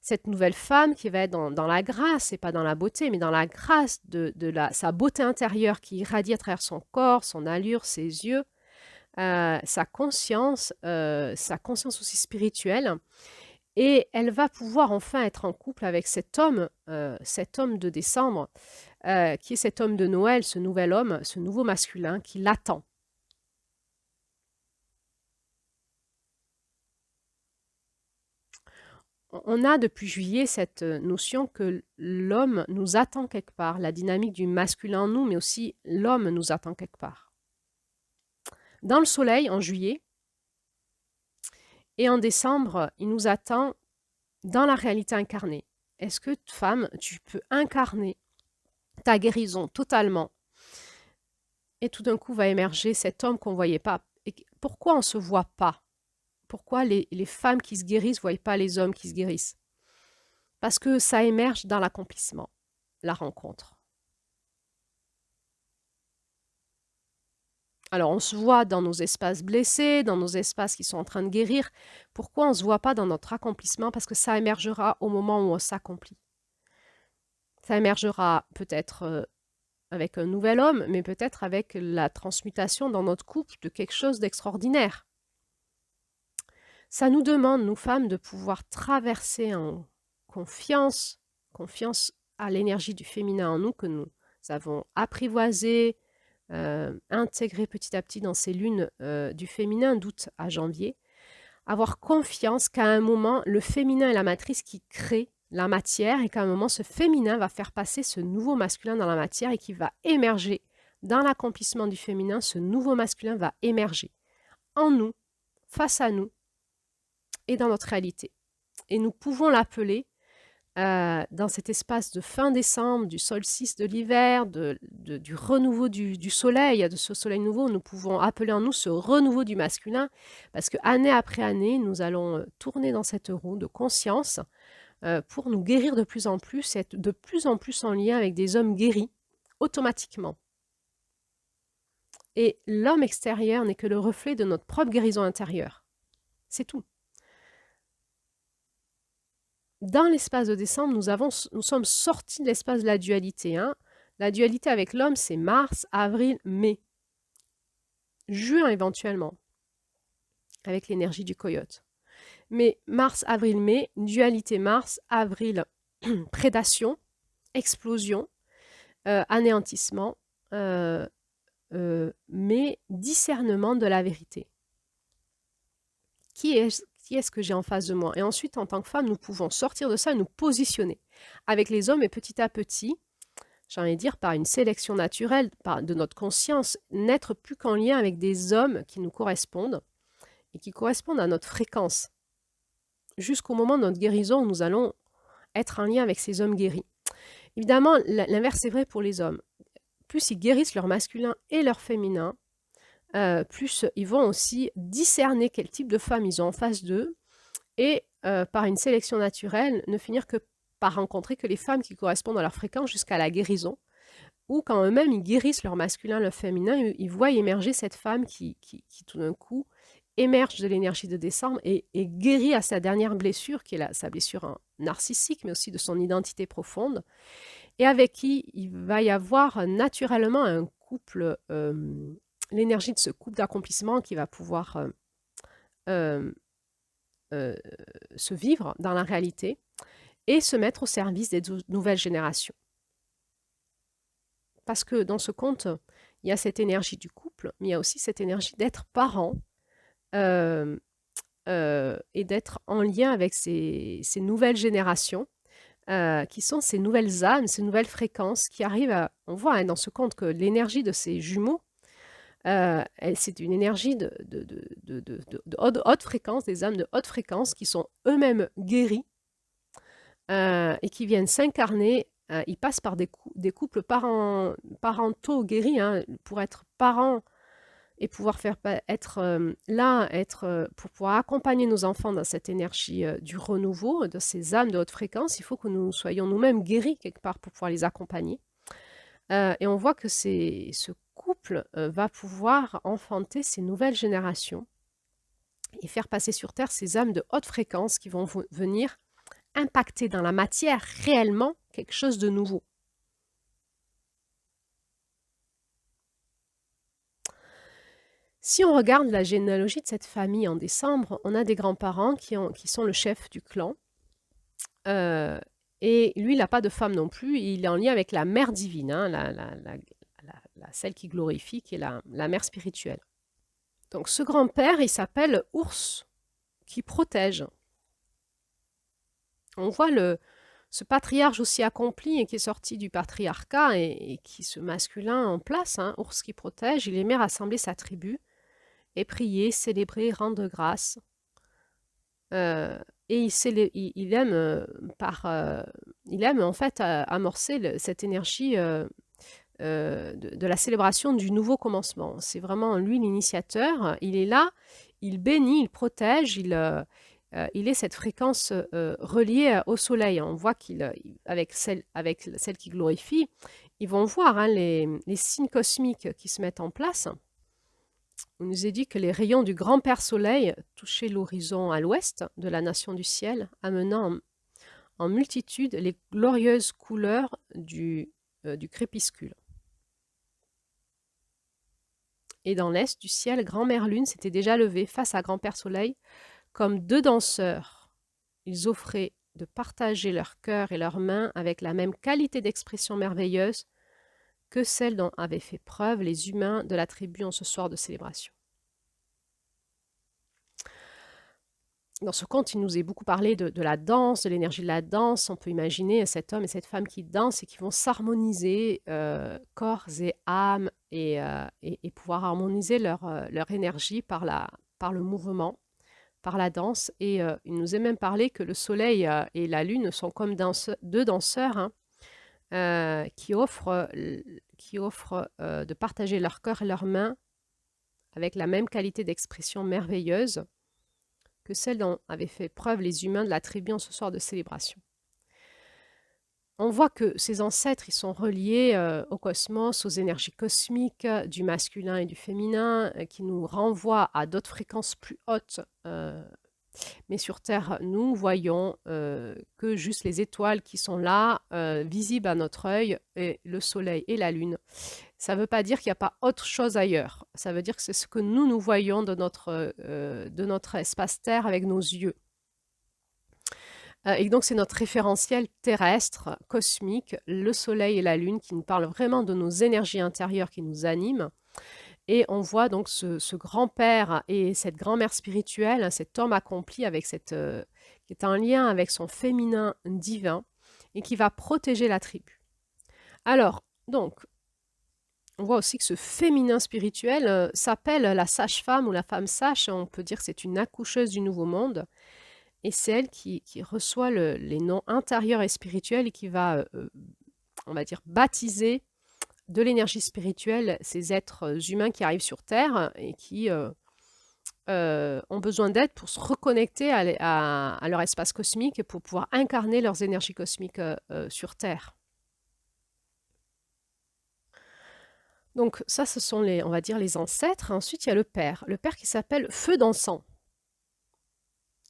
Cette nouvelle femme qui va être dans la grâce, et pas dans la beauté, mais dans la grâce de sa beauté intérieure qui irradie à travers son corps, son allure, ses yeux, sa conscience aussi spirituelle. Et elle va pouvoir enfin être en couple avec cet homme de décembre, qui est cet homme de Noël, ce nouvel homme, ce nouveau masculin qui l'attend. On a depuis juillet cette notion que l'homme nous attend quelque part, la dynamique du masculin en nous, mais aussi l'homme nous attend quelque part. Dans le soleil, en juillet, et en décembre, il nous attend dans la réalité incarnée. est-ce que femme, tu peux incarner ta guérison totalement et tout d'un coup va émerger cet homme qu'on ne voyait pas. Et pourquoi on ne se voit pas? Pourquoi les femmes qui se guérissent ne voient pas les hommes qui se guérissent? Parce que ça émerge dans l'accomplissement, la rencontre. Alors, on se voit dans nos espaces blessés, dans nos espaces qui sont en train de guérir. Pourquoi on ne se voit pas dans notre accomplissement? Parce que ça émergera au moment où on s'accomplit. Ça émergera peut-être avec un nouvel homme, mais peut-être avec la transmutation dans notre couple de quelque chose d'extraordinaire. Ça nous demande, nous femmes, de pouvoir traverser en confiance, confiance à l'énergie du féminin en nous que nous avons apprivoisé, intégré petit à petit dans ces lunes du féminin d'août à janvier. Avoir confiance qu'à un moment, le féminin est la matrice qui crée la matière et qu'à un moment, ce féminin va faire passer ce nouveau masculin dans la matière et qui va émerger dans l'accomplissement du féminin. Ce nouveau masculin va émerger en nous, face à nous et dans notre réalité. Et nous pouvons l'appeler dans cet espace de fin décembre, du solstice de l'hiver, du renouveau du soleil, de ce soleil nouveau, nous pouvons appeler en nous ce renouveau du masculin, parce que année après année, nous allons tourner dans cette roue de conscience pour nous guérir de plus en plus, être de plus en plus en lien avec des hommes guéris, automatiquement. Et l'homme extérieur n'est que le reflet de notre propre guérison intérieure. C'est tout. Dans l'espace de décembre, nous sommes sortis de l'espace de la dualité. La dualité avec l'homme, c'est mars, avril, mai. Juin éventuellement, avec l'énergie du coyote. Mais mars, avril, mai, dualité mars, avril, prédation, explosion, anéantissement, mais discernement de la vérité. Qui est-ce que j'ai en face de moi? Et ensuite, en tant que femme, nous pouvons sortir de ça et nous positionner avec les hommes et petit à petit, j'ai envie de dire, par une sélection naturelle de notre conscience, n'être plus qu'en lien avec des hommes qui nous correspondent et qui correspondent à notre fréquence. Jusqu'au moment de notre guérison où nous allons être en lien avec ces hommes guéris. Évidemment, l'inverse est vrai pour les hommes. Plus ils guérissent leur masculin et leur féminin, plus ils vont aussi discerner quel type de femme ils ont en face d'eux et par une sélection naturelle, ne finir que par rencontrer que les femmes qui correspondent à leur fréquence jusqu'à la guérison, ou quand eux-mêmes ils guérissent leur masculin, leur féminin, ils voient émerger cette femme qui tout d'un coup émerge de l'énergie de décembre et guérit à sa dernière blessure, qui est sa blessure narcissique, mais aussi de son identité profonde, et avec qui il va y avoir naturellement un couple, l'énergie de ce couple d'accomplissement qui va pouvoir se vivre dans la réalité et se mettre au service des nouvelles générations. Parce que dans ce conte, il y a cette énergie du couple, mais il y a aussi cette énergie d'être parent et d'être en lien avec ces nouvelles générations qui sont ces nouvelles âmes, ces nouvelles fréquences qui arrivent on voit dans ce conte que l'énergie de ces jumeaux, c'est une énergie de haute fréquence, des âmes de haute fréquence qui sont eux-mêmes guéris et qui viennent s'incarner. Ils passent par des couples parentaux guéris pour être parents et pouvoir être là, pour pouvoir accompagner nos enfants dans cette énergie du renouveau, de ces âmes de haute fréquence. Il faut que nous soyons nous-mêmes guéris quelque part pour pouvoir les accompagner. Et on voit que ce couple va pouvoir enfanter ces nouvelles générations et faire passer sur Terre ces âmes de haute fréquence qui vont venir impacter dans la matière réellement quelque chose de nouveau. Si on regarde la généalogie de cette famille en décembre, on a des grands-parents qui sont le chef du clan. Et lui, il n'a pas de femme non plus. Il est en lien avec la mère divine, celle qui glorifie, qui est la mère spirituelle. Donc ce grand-père, il s'appelle Ours, qui protège. On voit ce patriarche aussi accompli et qui est sorti du patriarcat et qui se masculin en place, Ours qui protège. Il aimait rassembler sa tribu et prier, célébrer, rendre grâce. Et il aime il aime en fait amorcer cette énergie de la célébration du nouveau commencement. C'est vraiment lui l'initiateur. Il est là, il bénit, il protège, il est cette fréquence reliée au soleil. On voit avec celle qui glorifie, ils vont voir hein, les signes cosmiques qui se mettent en place. On nous est dit que les rayons du grand Père Soleil touchaient l'horizon à l'ouest de la nation du ciel, amenant en multitude les glorieuses couleurs du crépuscule. Et dans l'est du ciel, grand-mère Lune s'était déjà levée face à grand-père Soleil comme deux danseurs. Ils offraient de partager leur cœur et leurs mains avec la même qualité d'expression merveilleuse que celle dont avaient fait preuve les humains de la tribu en ce soir de célébration. Dans ce conte, il nous est beaucoup parlé de la danse, de l'énergie de la danse. On peut imaginer cet homme et cette femme qui dansent et qui vont s'harmoniser corps et âme et pouvoir harmoniser leur énergie par le mouvement, par la danse. Et il nous est même parlé que le soleil et la lune sont comme deux danseurs hein, qui offrent de partager leur cœur et leurs mains avec la même qualité d'expression merveilleuse que celle dont avaient fait preuve les humains de la tribu en ce soir de célébration. On voit que ces ancêtres, ils sont reliés au cosmos, aux énergies cosmiques du masculin et du féminin, qui nous renvoient à d'autres fréquences plus hautes. Mais sur Terre, nous voyons que juste les étoiles qui sont là, visibles à notre œil, et le Soleil et la Lune. Ça ne veut pas dire qu'il n'y a pas autre chose ailleurs. Ça veut dire que c'est ce que nous voyons de notre espace Terre avec nos yeux. Et donc, c'est notre référentiel terrestre, cosmique, le Soleil et la Lune, qui nous parlent vraiment de nos énergies intérieures qui nous animent. Et on voit donc ce grand-père et cette grand-mère spirituelle, cet homme accompli qui est en lien avec son féminin divin et qui va protéger la tribu. Alors, donc, on voit aussi que ce féminin spirituel s'appelle la sage-femme ou la femme sage. On peut dire que c'est une accoucheuse du nouveau monde. Et c'est elle qui reçoit les noms intérieurs et spirituels et qui va, on va dire, baptiser de l'énergie spirituelle ces êtres humains qui arrivent sur Terre et qui ont besoin d'aide pour se reconnecter à leur espace cosmique et pour pouvoir incarner leurs énergies cosmiques sur Terre. Donc ça, ce sont on va dire les ancêtres. Ensuite, il y a le père qui s'appelle feu d'encens.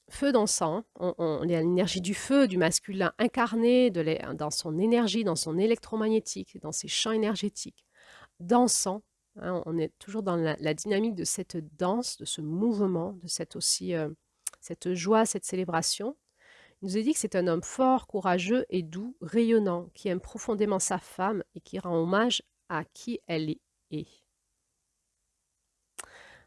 Feu d'encens, il y a l'énergie du feu, du masculin incarné dans son énergie, dans son électromagnétique, dans ses champs énergétiques. Dansant, hein, on est toujours dans la dynamique de cette danse, de ce mouvement, de cette joie, cette célébration. Il nous est dit que c'est un homme fort, courageux et doux, rayonnant, qui aime profondément sa femme et qui rend hommage à qui elle est.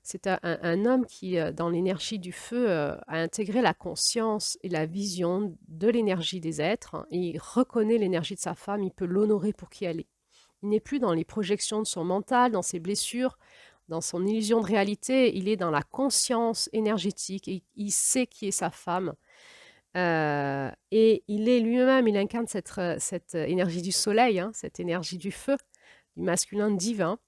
C'est un homme qui, dans l'énergie du feu, a intégré la conscience et la vision de l'énergie des êtres. Hein, et il reconnaît l'énergie de sa femme, il peut l'honorer pour qui elle est. Il n'est plus dans les projections de son mental, dans ses blessures, dans son illusion de réalité. Il est dans la conscience énergétique et il sait qui est sa femme. Et il est lui-même, il incarne cette énergie du soleil, hein, cette énergie du feu, du masculin divin.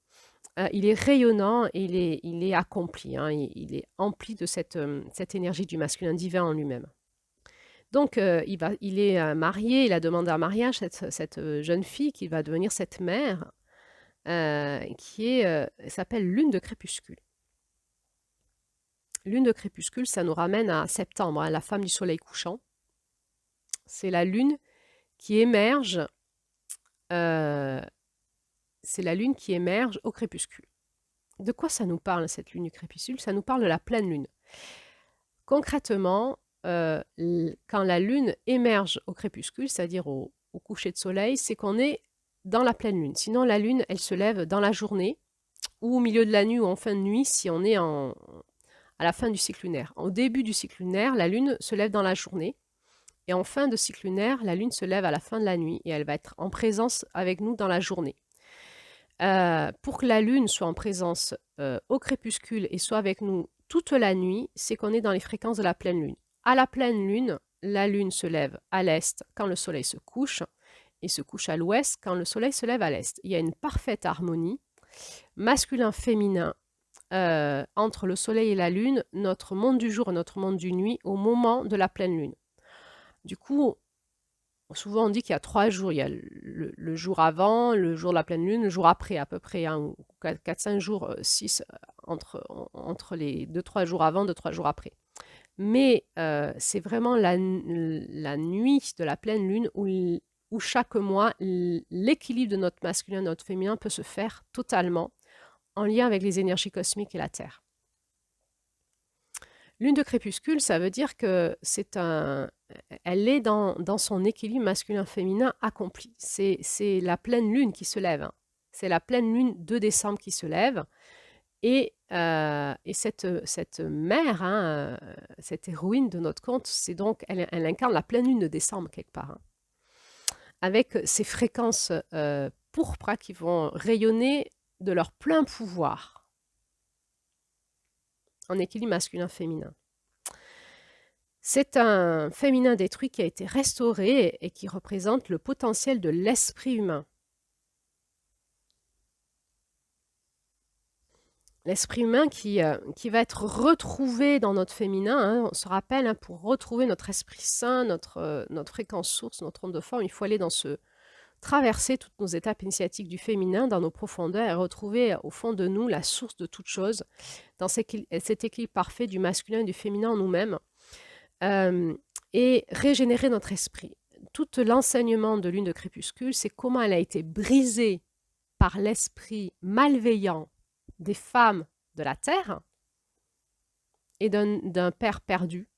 Il est rayonnant et il est accompli, hein, il est empli de cette énergie du masculin divin en lui-même. Donc, il est marié, il a demandé en mariage cette jeune fille qui va devenir cette mère, qui s'appelle Lune de crépuscule. Lune de crépuscule, ça nous ramène à septembre, hein, la femme du soleil couchant. C'est la lune qui émerge au crépuscule. De quoi ça nous parle, cette lune du crépuscule? Ça nous parle de la pleine lune. Concrètement, quand la lune émerge au crépuscule, c'est-à-dire au coucher de soleil, c'est qu'on est dans la pleine lune. Sinon, la lune, elle se lève dans la journée, ou au milieu de la nuit, ou en fin de nuit, si on est à la fin du cycle lunaire. Au début du cycle lunaire, la lune se lève dans la journée, et en fin de cycle lunaire, la lune se lève à la fin de la nuit, et elle va être en présence avec nous dans la journée. Pour que la lune soit en présence au crépuscule et soit avec nous toute la nuit, c'est qu'on est dans les fréquences de la pleine lune. À la pleine lune, la lune se lève à l'est quand le soleil se couche et se couche à l'ouest quand le soleil se lève à l'est. Il y a une parfaite harmonie masculin-féminin entre le soleil et la lune, notre monde du jour et notre monde du nuit au moment de la pleine lune. Du coup, souvent on dit qu'il y a 3 jours, il y a le jour avant, le jour de la pleine lune, le jour après à peu près, hein, 4-5 jours, 6 entre les 2-3 jours avant, 2-3 jours après. Mais c'est vraiment la nuit de la pleine lune où chaque mois, l'équilibre de notre masculin et notre féminin peut se faire totalement en lien avec les énergies cosmiques et la Terre. Lune de crépuscule, ça veut dire que elle est dans son équilibre masculin-féminin accompli. C'est la pleine lune qui se lève, hein. C'est la pleine lune de décembre qui se lève. Et cette mère, hein, cette héroïne de notre conte, c'est donc, elle incarne la pleine lune de décembre quelque part, hein, avec ces fréquences pourpres qui vont rayonner de leur plein pouvoir en équilibre masculin-féminin. C'est un féminin détruit qui a été restauré et qui représente le potentiel de l'esprit humain. L'esprit humain qui va être retrouvé dans notre féminin, hein, on se rappelle, hein, pour retrouver notre esprit sain, notre fréquence source, notre onde de forme, il faut aller traverser toutes nos étapes initiatiques du féminin dans nos profondeurs et retrouver au fond de nous la source de toute chose, dans cet équilibre parfait du masculin et du féminin en nous-mêmes, et régénérer notre esprit. Tout l'enseignement de Lune de crépuscule, c'est comment elle a été brisée par l'esprit malveillant des femmes de la terre et d'un père perdu,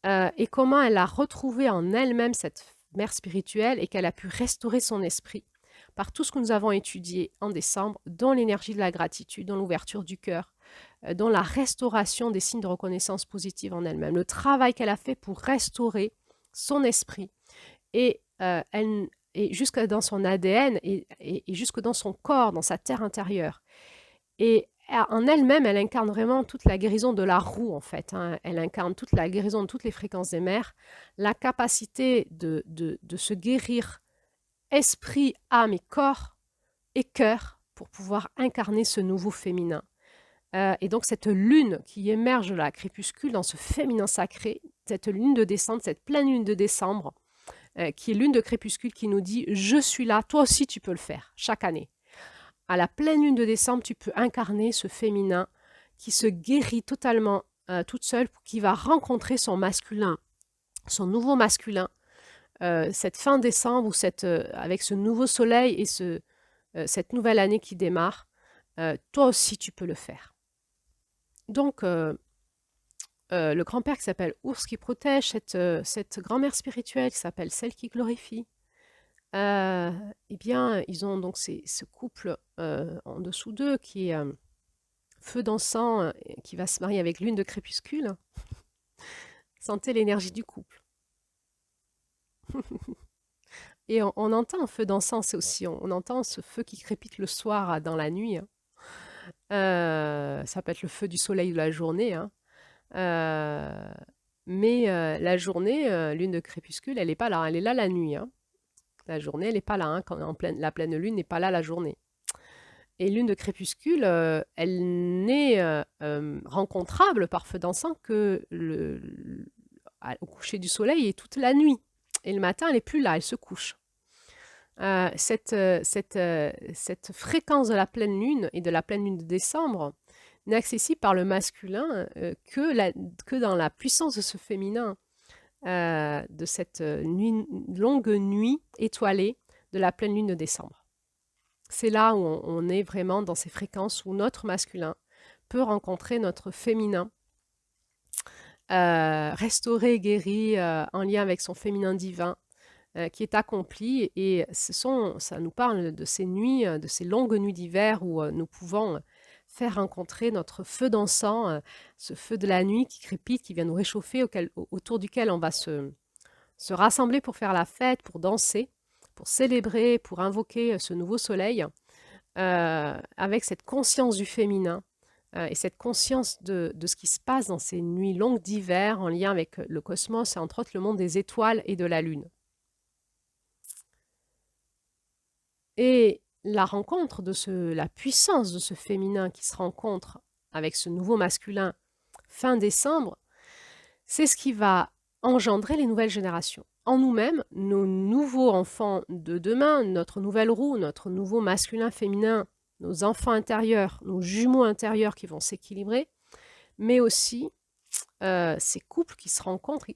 et comment elle a retrouvé en elle-même cette mère spirituelle et qu'elle a pu restaurer son esprit par tout ce que nous avons étudié en décembre, dont l'énergie de la gratitude, dont l'ouverture du cœur, dont la restauration des signes de reconnaissance positive en elle-même, le travail qu'elle a fait pour restaurer son esprit et jusque dans son ADN et jusque dans son corps, dans sa terre intérieure. Et en elle-même, elle incarne vraiment toute la guérison de la roue, en fait, hein. Elle incarne toute la guérison de toutes les fréquences des mers, la capacité de se guérir esprit, âme et corps et cœur pour pouvoir incarner ce nouveau féminin. Et donc cette lune qui émerge de la crépuscule dans ce féminin sacré, cette lune de décembre, cette pleine lune de décembre, qui est lune de crépuscule qui nous dit « Je suis là, toi aussi tu peux le faire, chaque année ». À la pleine lune de décembre, tu peux incarner ce féminin qui se guérit totalement toute seule, qui va rencontrer son masculin, son nouveau masculin, cette fin décembre, avec ce nouveau soleil et cette nouvelle année qui démarre, toi aussi tu peux le faire. Donc, le grand-père qui s'appelle Ours qui protège, cette grand-mère spirituelle qui s'appelle Celle qui glorifie, eh bien, ils ont donc ce couple en dessous d'eux qui est feu d'encens, qui va se marier avec lune de crépuscule. Sentez l'énergie du couple. Et on entend un feu d'encens aussi, on entend ce feu qui crépite le soir dans la nuit, hein. Ça peut être le feu du soleil de la journée, hein. Mais la journée, lune de crépuscule, elle n'est pas là, elle est là la nuit, hein. La journée, elle n'est pas là, hein, quand la pleine lune n'est pas là la journée. Et lune de crépuscule, elle n'est rencontrable par feu d'encens que au coucher du soleil et toute la nuit. Et le matin, elle n'est plus là, elle se couche. Cette fréquence de la pleine lune et de la pleine lune de décembre n'est accessible par le masculin que dans la puissance de ce féminin, de cette longue nuit étoilée de la pleine lune de décembre. C'est là où on est vraiment dans ces fréquences où notre masculin peut rencontrer notre féminin, restauré, guéri, en lien avec son féminin divin, qui est accompli. Et ça nous parle de ces nuits, de ces longues nuits d'hiver où nous pouvons faire rencontrer notre feu d'encens, ce feu de la nuit qui crépite, qui vient nous réchauffer, autour duquel on va se rassembler pour faire la fête, pour danser, pour célébrer, pour invoquer ce nouveau soleil, avec cette conscience du féminin et cette conscience de ce qui se passe dans ces nuits longues d'hiver en lien avec le cosmos et entre autres le monde des étoiles et de la Lune. Et la rencontre la puissance de ce féminin qui se rencontre avec ce nouveau masculin fin décembre, c'est ce qui va engendrer les nouvelles générations. En nous-mêmes, nos nouveaux enfants de demain, notre nouvelle roue, notre nouveau masculin-féminin, nos enfants intérieurs, nos jumeaux intérieurs qui vont s'équilibrer, mais aussi ces couples qui se rencontrent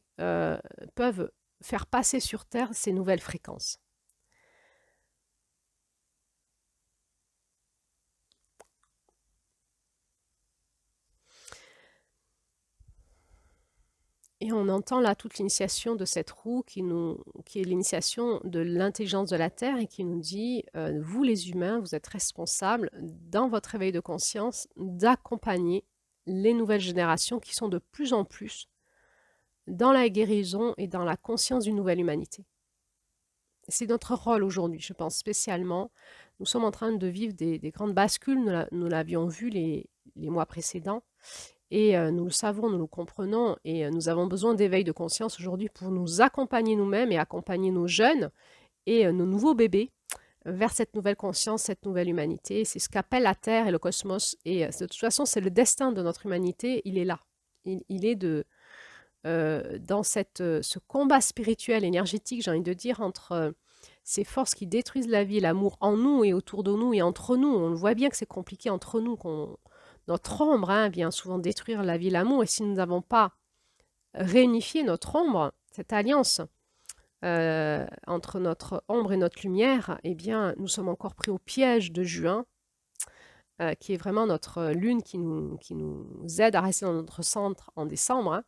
peuvent faire passer sur Terre ces nouvelles fréquences. Et on entend là toute l'initiation de cette roue qui est l'initiation de l'intelligence de la Terre et qui nous dit, vous les humains, vous êtes responsables dans votre éveil de conscience d'accompagner les nouvelles générations qui sont de plus en plus dans la guérison et dans la conscience d'une nouvelle humanité. C'est notre rôle aujourd'hui, je pense spécialement. Nous sommes en train de vivre des grandes bascules, nous l'avions vu les mois précédents, et nous le savons, nous le comprenons, et nous avons besoin d'éveil de conscience aujourd'hui pour nous accompagner nous-mêmes et accompagner nos jeunes et nos nouveaux bébés vers cette nouvelle conscience, cette nouvelle humanité. C'est ce qu'appelle la Terre et le cosmos, et de toute façon, c'est le destin de notre humanité, il est là. Il est dans ce combat spirituel, énergétique, j'ai envie de dire, entre ces forces qui détruisent la vie et l'amour en nous et autour de nous et entre nous. On le voit bien que c'est compliqué entre nous, notre ombre vient souvent détruire la vie et l'amour. Et si nous n'avons pas réunifié notre ombre, cette alliance entre notre ombre et notre lumière, eh bien, nous sommes encore pris au piège de juin, qui est vraiment notre lune qui nous aide à rester dans notre centre en décembre.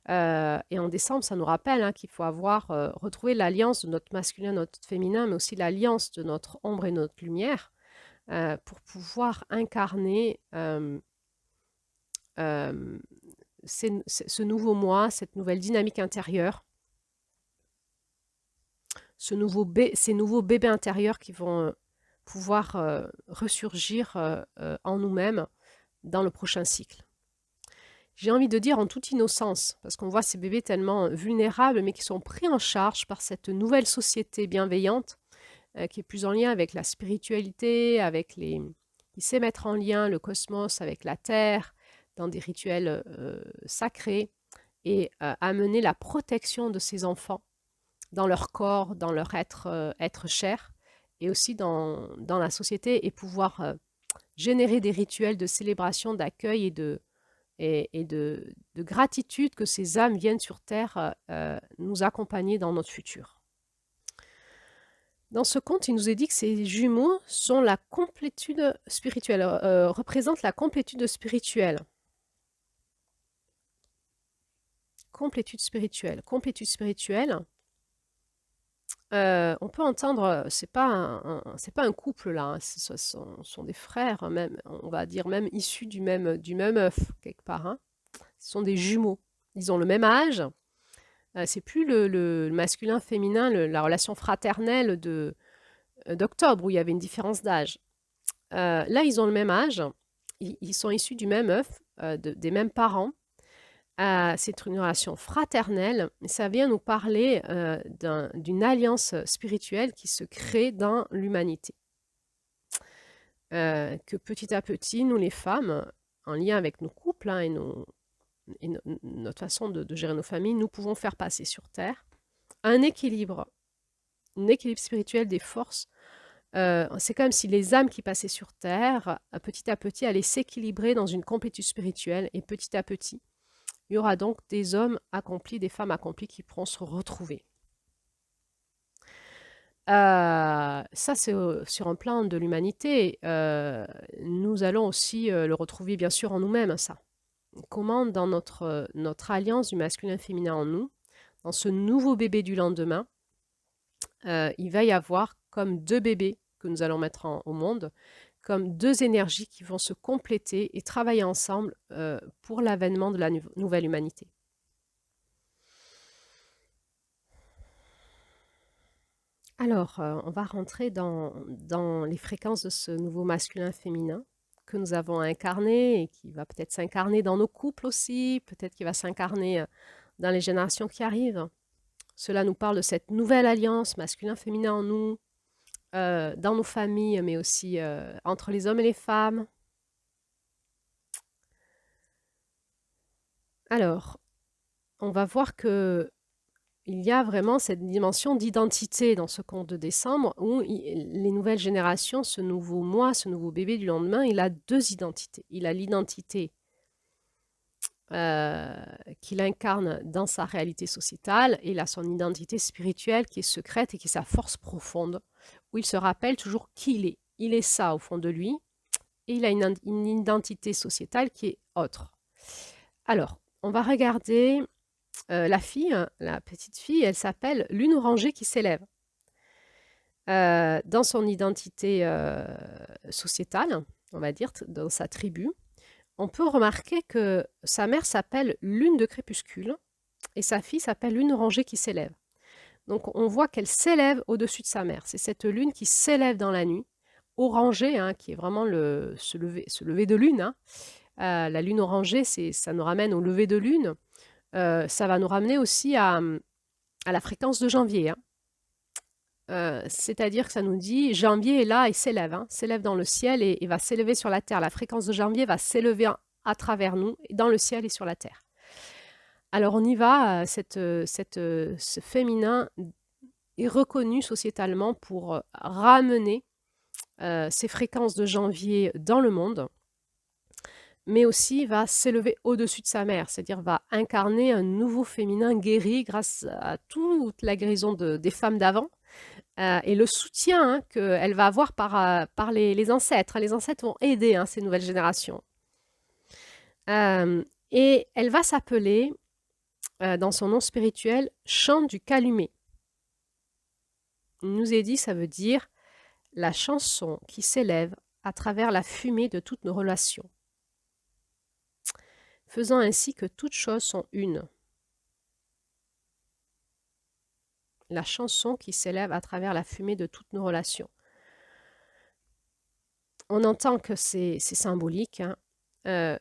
Et en décembre, ça nous rappelle qu'il faut avoir retrouvé l'alliance de notre masculin, notre féminin, mais aussi l'alliance de notre ombre et notre lumière pour pouvoir incarner ce nouveau moi, cette nouvelle dynamique intérieure, ces nouveaux bébés intérieurs qui vont pouvoir ressurgir en nous-mêmes dans le prochain cycle. J'ai envie de dire en toute innocence, parce qu'on voit ces bébés tellement vulnérables, mais qui sont pris en charge par cette nouvelle société bienveillante, qui est plus en lien avec la spiritualité, qui sait mettre en lien le cosmos avec la Terre, dans des rituels sacrés, et amener la protection de ces enfants dans leur corps, dans leur être chair, et aussi dans la société, et pouvoir générer des rituels de célébration, d'accueil et de gratitude que ces âmes viennent sur Terre nous accompagner dans notre futur. Dans ce conte, il nous est dit que ces jumeaux sont la complétude spirituelle, représentent la complétude spirituelle. Complétude spirituelle. Complétude spirituelle, on peut entendre, c'est pas un couple là, ce sont des frères, même, on va dire même issus du même œuf, quelque part. Ce sont des jumeaux. Ils ont le même âge. C'est plus le masculin-féminin, la relation fraternelle d'octobre, où il y avait une différence d'âge. Là, ils ont le même âge. Ils sont issus du même œuf, des mêmes parents. C'est une relation fraternelle, mais ça vient nous parler d'une alliance spirituelle qui se crée dans l'humanité. Que petit à petit, nous les femmes, en lien avec nos couples et notre façon de gérer nos familles, nous pouvons faire passer sur Terre un équilibre spirituel des forces. C'est comme si les âmes qui passaient sur Terre, petit à petit, allaient s'équilibrer dans une complétude spirituelle, et petit à petit, il y aura donc des hommes accomplis, des femmes accomplies qui pourront se retrouver. Ça, c'est sur un plan de l'humanité. Nous allons aussi le retrouver, bien sûr, en nous-mêmes, ça. Comment, dans notre alliance du masculin-féminin en nous, dans ce nouveau bébé du lendemain, il va y avoir comme deux bébés que nous allons mettre au monde, comme deux énergies qui vont se compléter et travailler ensemble pour l'avènement de la nouvelle humanité. Alors, on va rentrer dans les fréquences de ce nouveau masculin-féminin que nous avons à incarner et qui va peut-être s'incarner dans nos couples aussi, peut-être qu'il va s'incarner dans les générations qui arrivent. Cela nous parle de cette nouvelle alliance masculin-féminin en nous, dans nos familles, mais aussi entre les hommes et les femmes. Alors, on va voir que il y a vraiment cette dimension d'identité dans ce conte de décembre où les nouvelles générations, ce nouveau moi, ce nouveau bébé du lendemain, il a deux identités. Il a l'identité qu'il incarne dans sa réalité sociétale et il a son identité spirituelle qui est secrète et qui est sa force profonde, où il se rappelle toujours qui il est. Il est ça au fond de lui et il a une identité sociétale qui est autre. Alors, on va regarder la fille, la petite fille, elle s'appelle Lune orangée qui s'élève. Dans son identité sociétale, on va dire, dans sa tribu, on peut remarquer que sa mère s'appelle Lune de crépuscule et sa fille s'appelle Lune orangée qui s'élève. Donc on voit qu'elle s'élève au-dessus de sa mère. C'est cette lune qui s'élève dans la nuit, orangée, hein, qui est vraiment ce lever de lune. Hein. La lune orangée, ça nous ramène au lever de lune. Ça va nous ramener aussi à la fréquence de janvier. Hein. C'est-à-dire que ça nous dit janvier est là et s'élève, hein, s'élève dans le ciel et va s'élever sur la terre. La fréquence de janvier va s'élever à travers nous, dans le ciel et sur la terre. Alors on y va, ce féminin est reconnu sociétalement pour ramener ces fréquences de janvier dans le monde, mais aussi va s'élever au-dessus de sa mère, c'est-à-dire va incarner un nouveau féminin guéri grâce à toute la guérison des femmes d'avant, et le soutien qu'elle va avoir par les ancêtres. Les ancêtres vont aider ces nouvelles générations. Et elle va s'appeler, dans son nom spirituel, Chant du Calumet. Il nous est dit, ça veut dire la chanson qui s'élève à travers la fumée de toutes nos relations, faisant ainsi que toutes choses sont une. La chanson qui s'élève à travers la fumée de toutes nos relations. On entend que c'est symbolique. Hein.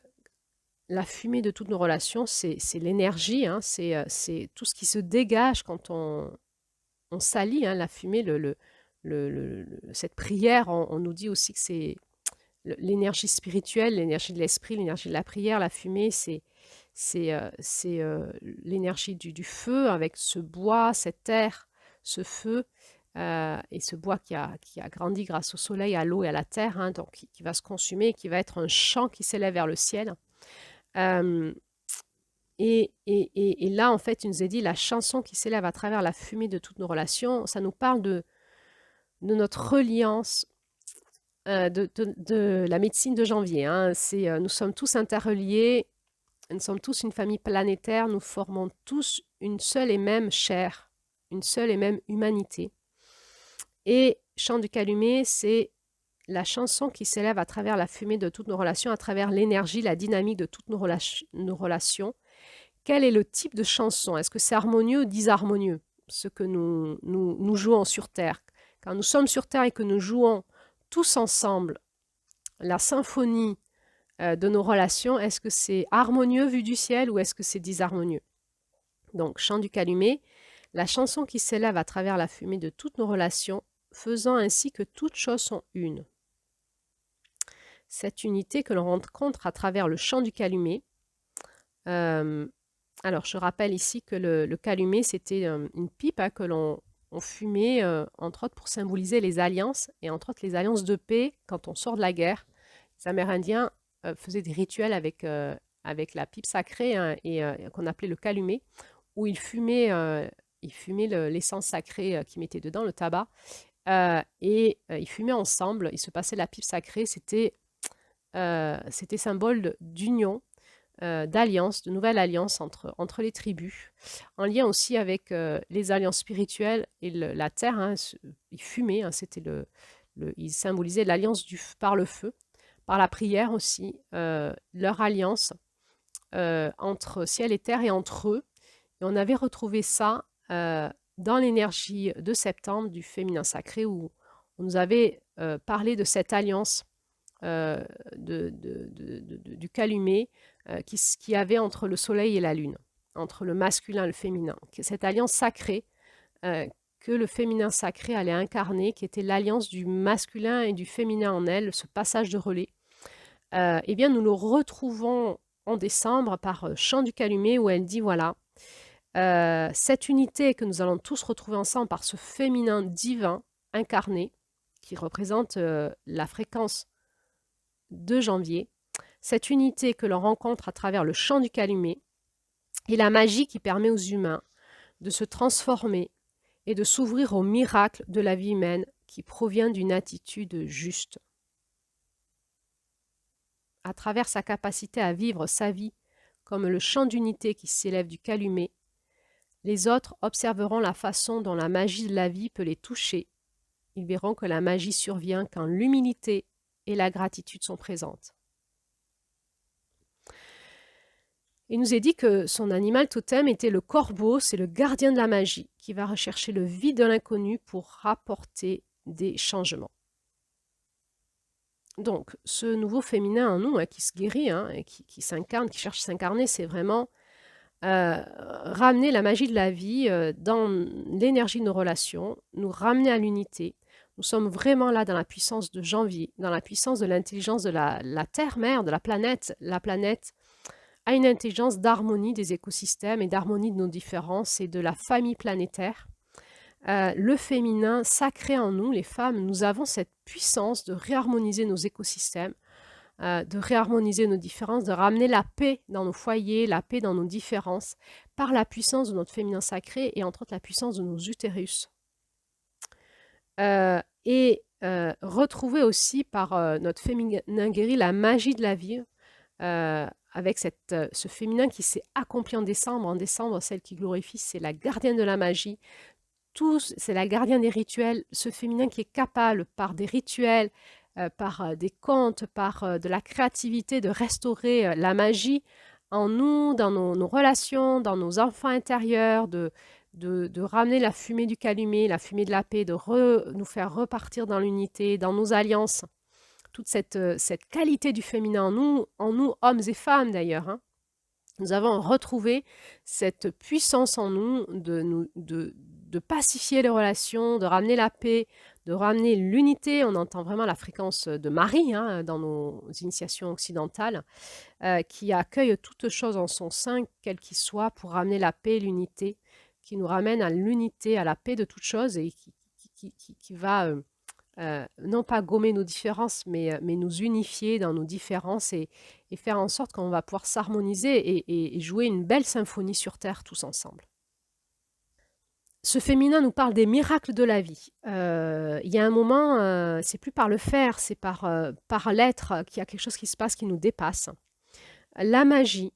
La fumée de toutes nos relations, c'est l'énergie, hein, c'est tout ce qui se dégage quand on s'allie. Hein, la fumée, cette prière, on nous dit aussi que c'est l'énergie spirituelle, l'énergie de l'esprit, l'énergie de la prière. La fumée, c'est l'énergie du feu avec ce bois, cette terre, ce feu, et ce bois qui a grandi grâce au soleil, à l'eau et à la terre, hein, donc qui va se consumer, qui va être un chant qui s'élève vers le ciel. Et là, en fait, il nous est dit la chanson qui s'élève à travers la fumée de toutes nos relations. Ça nous parle de notre reliance, de la médecine de janvier. Hein. Nous sommes tous interreliés, nous sommes tous une famille planétaire, nous formons tous une seule et même chair, une seule et même humanité. Et Chant du Calumet, c'est la chanson qui s'élève à travers la fumée de toutes nos relations, à travers l'énergie, la dynamique de toutes nos relations. Quel est le type de chanson? Est-ce que c'est harmonieux ou disharmonieux, ce que nous jouons sur Terre? Quand nous sommes sur Terre et que nous jouons tous ensemble la symphonie de nos relations, est-ce que c'est harmonieux vu du ciel ou est-ce que c'est disharmonieux? Donc, Chant du Calumet, la chanson qui s'élève à travers la fumée de toutes nos relations, faisant ainsi que toutes choses sont une. Cette unité que l'on rencontre à travers le chant du calumet. Alors, je rappelle ici que le calumet, c'était une pipe que l'on fumait, entre autres pour symboliser les alliances, et entre autres les alliances de paix quand on sort de la guerre. Les Amérindiens faisaient des rituels avec la pipe sacrée, hein, et qu'on appelait le calumet, où ils fumaient l'essence sacrée qu'ils mettaient dedans, le tabac, et ils fumaient ensemble, ils se passaient la pipe sacrée, c'était symbole d'union, d'alliance, de nouvelle alliance entre les tribus, en lien aussi avec les alliances spirituelles et la terre. Hein, ils fumaient, hein, ils symbolisaient l'alliance par le feu, par la prière aussi, leur alliance entre ciel et terre et entre eux. Et on avait retrouvé ça dans l'énergie de septembre du féminin sacré, où on nous avait parlé de cette alliance du calumet qui avait entre le soleil et la lune, entre le masculin et le féminin. Cette alliance sacrée que le féminin sacré allait incarner, qui était l'alliance du masculin et du féminin en elle, ce passage de relais. Eh bien, nous le retrouvons en décembre par Chant du Calumet, où elle dit, voilà, cette unité que nous allons tous retrouver ensemble par ce féminin divin incarné, qui représente la fréquence de janvier, cette unité que l'on rencontre à travers le chant du calumet, et la magie qui permet aux humains de se transformer et de s'ouvrir au miracle de la vie humaine qui provient d'une attitude juste. À travers sa capacité à vivre sa vie comme le chant d'unité qui s'élève du calumet, les autres observeront la façon dont la magie de la vie peut les toucher. Ils verront que la magie survient quand l'humilité et la gratitude sont présentes. Il nous est dit que son animal totem était le corbeau, c'est le gardien de la magie, qui va rechercher le vide de l'inconnu pour rapporter des changements. Donc, ce nouveau féminin en nous, qui se guérit, et qui s'incarne, qui cherche à s'incarner, c'est vraiment ramener la magie de la vie dans l'énergie de nos relations, nous ramener à l'unité. Nous sommes vraiment là dans la puissance de janvier, dans la puissance de l'intelligence de la Terre-Mère, de la planète. La planète a une intelligence d'harmonie des écosystèmes et d'harmonie de nos différences et de la famille planétaire. Le féminin sacré en nous, les femmes, nous avons cette puissance de réharmoniser nos écosystèmes, de réharmoniser nos différences, de ramener la paix dans nos foyers, la paix dans nos différences, par la puissance de notre féminin sacré et entre autres la puissance de nos utérus. Retrouver aussi par notre féminin guéri la magie de la vie, avec ce féminin qui s'est accompli en décembre. En décembre, celle qui glorifie, c'est la gardienne de la magie. C'est la gardienne des rituels, ce féminin qui est capable, par des rituels, par des contes, par de la créativité, de restaurer la magie en nous, dans nos relations, dans nos enfants intérieurs, de ramener la fumée du calumet, la fumée de la paix, de nous faire repartir dans l'unité, dans nos alliances. Toute cette qualité du féminin en nous, hommes et femmes d'ailleurs. Nous avons retrouvé cette puissance en nous de pacifier les relations, de ramener la paix, de ramener l'unité. On entend vraiment la fréquence de Marie dans nos initiations occidentales, qui accueille toutes choses en son sein, quel qu'il soit, pour ramener la paix et l'unité, qui nous ramène à l'unité, à la paix de toutes choses et qui va non pas gommer nos différences, mais nous unifier dans nos différences et faire en sorte qu'on va pouvoir s'harmoniser et jouer une belle symphonie sur Terre tous ensemble. Ce féminin nous parle des miracles de la vie. Il y a un moment, c'est plus par le faire, c'est par l'être qu'il y a quelque chose qui se passe qui nous dépasse. La magie.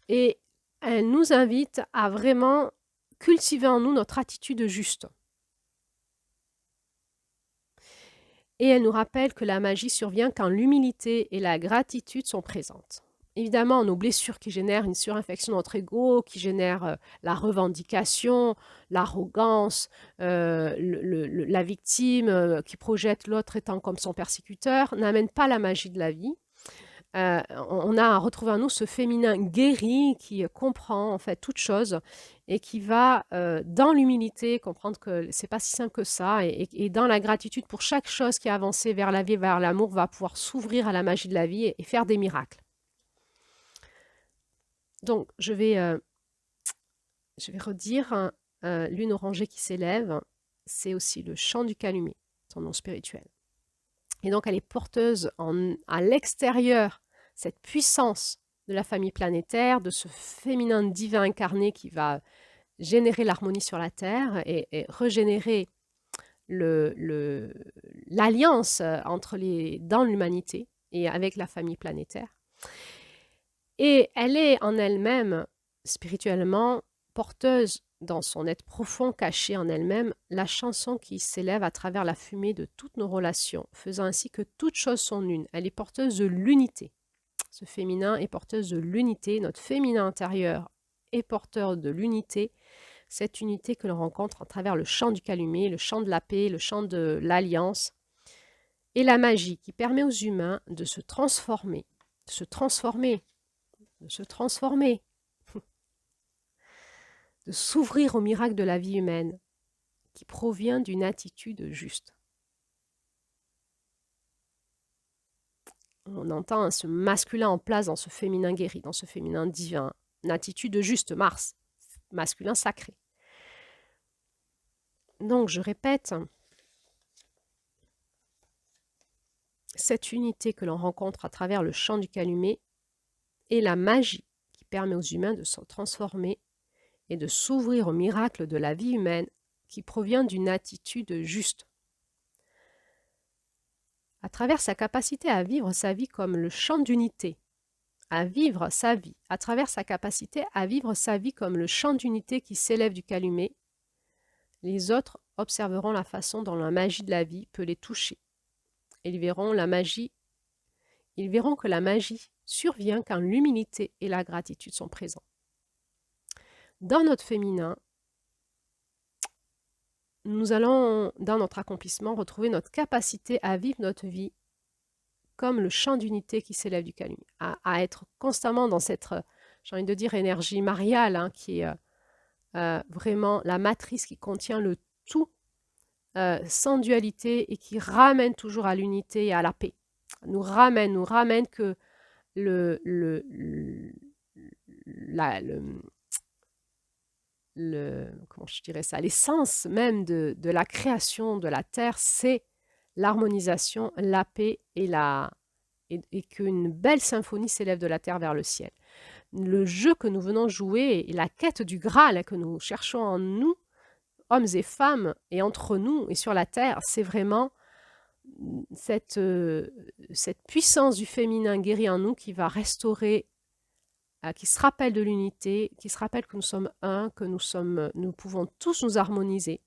Et elle nous invite à vraiment cultiver en nous notre attitude juste. Et elle nous rappelle que la magie survient quand l'humilité et la gratitude sont présentes. Évidemment, nos blessures qui génèrent une surinfection de notre ego, qui génèrent la revendication, l'arrogance, la victime qui projette l'autre étant comme son persécuteur, n'amènent pas la magie de la vie. On a à retrouver en nous ce féminin guéri qui comprend en fait toute chose et qui va dans l'humilité comprendre que c'est pas si simple que ça et dans la gratitude pour chaque chose qui a avancé vers la vie, vers l'amour, va pouvoir s'ouvrir à la magie de la vie et faire des miracles. Donc je vais redire lune orangée qui s'élève, c'est aussi le chant du calumet, son nom spirituel. Et donc elle est porteuse à l'extérieur cette puissance de la famille planétaire, de ce féminin divin incarné qui va générer l'harmonie sur la Terre et régénérer l'alliance dans l'humanité et avec la famille planétaire. Et elle est en elle-même, spirituellement, porteuse dans son être profond, caché en elle-même, la chanson qui s'élève à travers la fumée de toutes nos relations, faisant ainsi que toutes choses sont une. Elle est porteuse de l'unité. Ce féminin est porteuse de l'unité. Notre féminin intérieur est porteur de l'unité. Cette unité que l'on rencontre à travers le chant du calumet, le chant de la paix, le chant de l'alliance. et la magie qui permet aux humains de se transformer, de se transformer, de se transformer, de s'ouvrir au miracle de la vie humaine qui provient d'une attitude juste. On entend ce masculin en place dans ce féminin guéri, dans ce féminin divin, une attitude juste, Mars, masculin sacré. Donc, je répète, cette unité que l'on rencontre à travers le chant du calumet est la magie qui permet aux humains de se transformer et de s'ouvrir au miracle de la vie humaine qui provient d'une attitude juste. À travers sa capacité à vivre sa vie comme le chant d'unité, à vivre sa vie, à travers sa capacité à vivre sa vie comme le chant d'unité qui s'élève du calumet, les autres observeront la façon dont la magie de la vie peut les toucher. Ils verront que la magie survient quand l'humilité et la gratitude sont présents. Dans notre féminin, nous allons, dans notre accomplissement, retrouver notre capacité à vivre notre vie comme le chant d'unité qui s'élève du calumet, à être constamment dans cette, j'ai envie de dire, énergie mariale, hein, qui est vraiment la matrice qui contient le tout, sans dualité et qui ramène toujours à l'unité et à la paix. Nous ramène que comment je dirais ça, l'essence même de la création de la Terre, c'est l'harmonisation, la paix et qu'une belle symphonie s'élève de la Terre vers le ciel. Le jeu que nous venons jouer et la quête du Graal que nous cherchons en nous, hommes et femmes, et entre nous et sur la Terre, c'est vraiment cette puissance du féminin guéri en nous qui va restaurer, qui se rappelle de l'unité, qui se rappelle que nous sommes un, que nous pouvons tous nous harmoniser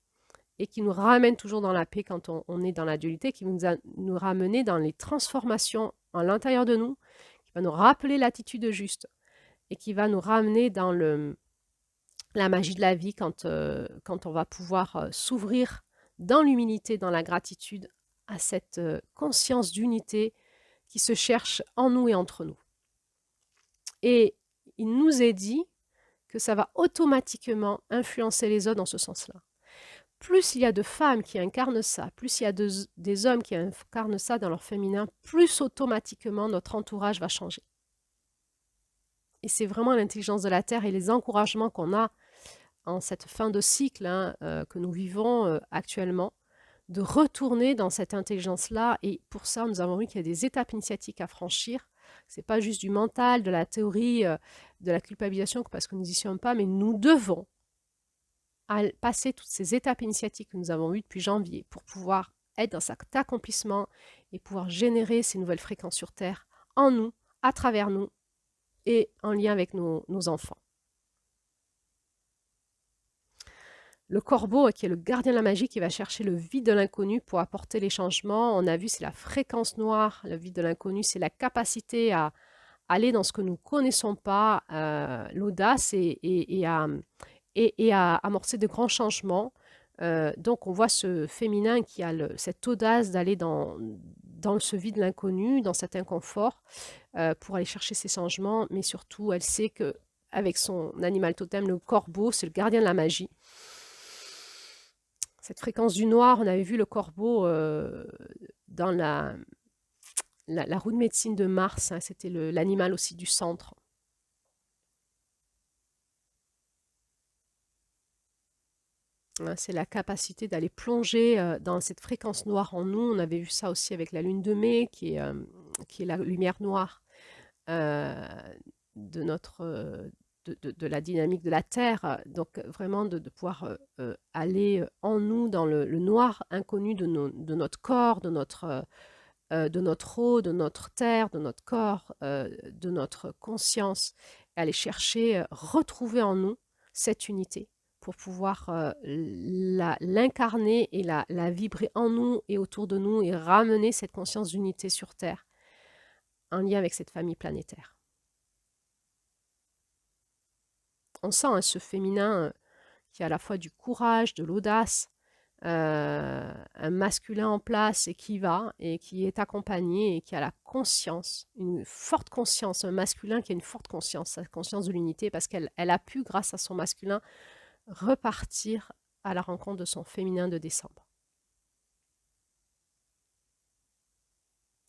et qui nous ramène toujours dans la paix quand on est dans la dualité, qui nous ramener dans les transformations à l'intérieur de nous, qui va nous rappeler l'attitude juste et qui va nous ramener dans la magie de la vie quand on va pouvoir s'ouvrir dans l'humilité, dans la gratitude à cette conscience d'unité qui se cherche en nous et entre nous. Et il nous est dit que ça va automatiquement influencer les autres dans ce sens-là. Plus il y a de femmes qui incarnent ça, plus il y a des hommes qui incarnent ça dans leur féminin, plus automatiquement notre entourage va changer. Et c'est vraiment l'intelligence de la Terre et les encouragements qu'on a en cette fin de cycle que nous vivons actuellement, de retourner dans cette intelligence-là. Et pour ça, nous avons vu qu'il y a des étapes initiatiques à franchir. Ce n'est pas juste du mental, de la théorie, de la culpabilisation, parce que nous n'y sommes pas, mais nous devons passer toutes ces étapes initiatiques que nous avons vues depuis janvier pour pouvoir être dans cet accomplissement et pouvoir générer ces nouvelles fréquences sur Terre en nous, à travers nous et en lien avec nos enfants. Le corbeau, qui est le gardien de la magie, qui va chercher le vide de l'inconnu pour apporter les changements. On a vu, c'est la fréquence noire, le vide de l'inconnu, c'est la capacité à aller dans ce que nous ne connaissons pas, l'audace et à amorcer de grands changements. Donc, on voit ce féminin qui a cette audace d'aller dans ce vide de l'inconnu, dans cet inconfort, pour aller chercher ces changements. Mais surtout, elle sait qu'avec son animal totem, le corbeau, c'est le gardien de la magie. Cette fréquence du noir, on avait vu le corbeau dans la roue de médecine de Mars, hein, c'était l'animal aussi du centre. C'est la capacité d'aller plonger dans cette fréquence noire en nous. On avait vu ça aussi avec la lune de mai, qui est la lumière noire de la dynamique de la Terre. Donc vraiment de pouvoir aller en nous dans le noir inconnu de notre corps, de notre eau, de notre terre, de notre corps, de notre conscience, et aller chercher, retrouver en nous cette unité pour pouvoir l'incarner et la vibrer en nous et autour de nous et ramener cette conscience d'unité sur Terre en lien avec cette famille planétaire. On sent ce féminin qui a à la fois du courage, de l'audace, un masculin en place et qui va, et qui est accompagné et qui a la conscience, une forte conscience, un masculin qui a une forte conscience, sa conscience de l'unité, parce qu'elle a pu, grâce à son masculin, repartir à la rencontre de son féminin de décembre.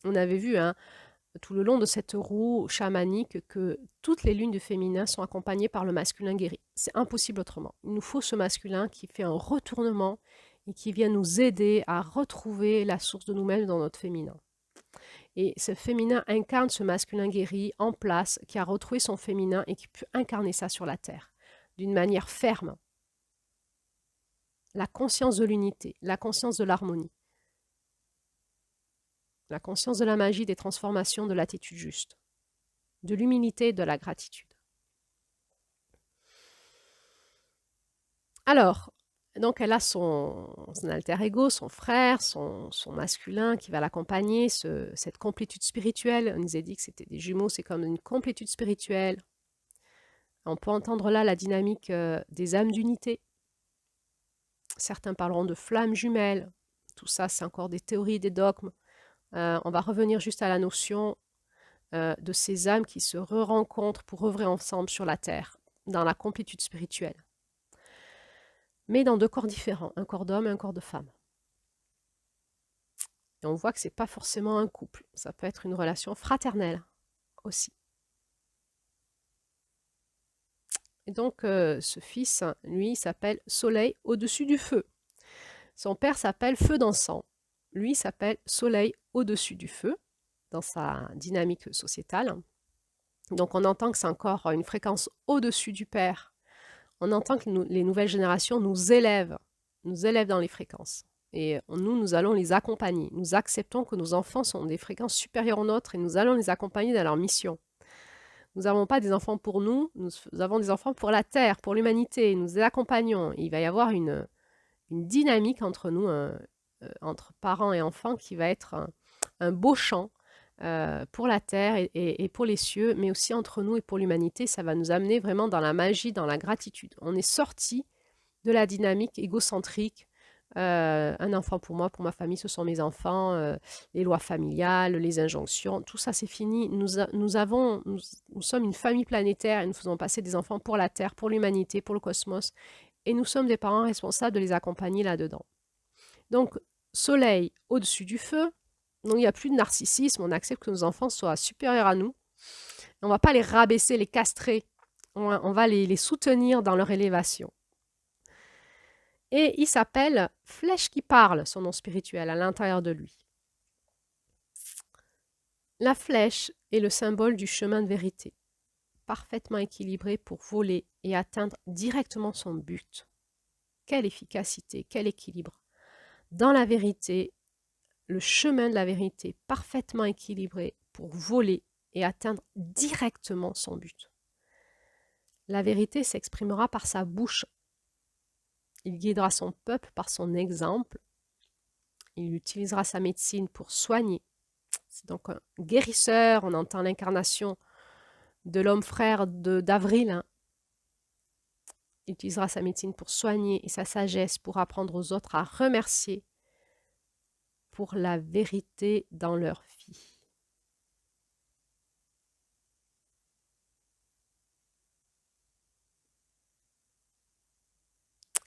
On avait vu tout le long de cette roue chamanique que toutes les lunes du féminin sont accompagnées par le masculin guéri. C'est impossible autrement. Il nous faut ce masculin qui fait un retournement et qui vient nous aider à retrouver la source de nous-mêmes dans notre féminin. Et ce féminin incarne ce masculin guéri en place, qui a retrouvé son féminin et qui peut incarner ça sur la terre d'une manière ferme. La conscience de l'unité, la conscience de l'harmonie, la conscience de la magie des transformations, de l'attitude juste, de l'humilité et de la gratitude. Alors, donc elle a son alter ego, son frère, son masculin qui va l'accompagner, cette complétude spirituelle. On nous a dit que c'était des jumeaux, c'est comme une complétude spirituelle. On peut entendre là la dynamique des âmes d'unité. Certains parleront de flammes jumelles. Tout ça, c'est encore des théories, des dogmes. On va revenir juste à la notion de ces âmes qui se re-rencontrent pour œuvrer ensemble sur la terre, dans la complétude spirituelle. Mais dans deux corps différents, un corps d'homme et un corps de femme. Et on voit que ce n'est pas forcément un couple, ça peut être une relation fraternelle aussi. Et donc ce fils, lui, s'appelle Soleil au-dessus du feu. Son père s'appelle Feu d'encens. Lui s'appelle Soleil au-dessus du feu, dans sa dynamique sociétale. Donc on entend que c'est encore une fréquence au-dessus du père. On entend que les nouvelles générations nous élèvent dans les fréquences. Et nous allons les accompagner. Nous acceptons que nos enfants sont des fréquences supérieures aux nôtres et nous allons les accompagner dans leur mission. Nous n'avons pas des enfants pour nous avons des enfants pour la Terre, pour l'humanité. Nous les accompagnons. Il va y avoir une dynamique entre nous, entre parents et enfants, qui va être un beau champ pour la Terre et pour les cieux, mais aussi entre nous et pour l'humanité. Ça va nous amener vraiment dans la magie, dans la gratitude. On est sorti de la dynamique égocentrique. Un enfant pour moi, pour ma famille, ce sont mes enfants, les lois familiales, les injonctions, tout ça c'est fini. Nous sommes une famille planétaire et nous faisons passer des enfants pour la Terre, pour l'humanité, pour le cosmos, et nous sommes des parents responsables de les accompagner là-dedans. Donc, soleil au-dessus du feu, donc il n'y a plus de narcissisme, on accepte que nos enfants soient supérieurs à nous, on ne va pas les rabaisser, les castrer, on va les soutenir dans leur élévation. Et il s'appelle Flèche qui parle, son nom spirituel, à l'intérieur de lui. La flèche est le symbole du chemin de vérité, parfaitement équilibré pour voler et atteindre directement son but. Quelle efficacité, quel équilibre. Dans la vérité, le chemin de la vérité, parfaitement équilibré pour voler et atteindre directement son but. La vérité s'exprimera par sa bouche. Il guidera son peuple par son exemple. Il utilisera sa médecine pour soigner. C'est donc un guérisseur. On entend l'incarnation de l'homme frère d'Avril. Hein. Il utilisera sa médecine pour soigner et sa sagesse pour apprendre aux autres à remercier pour la vérité dans leur vie.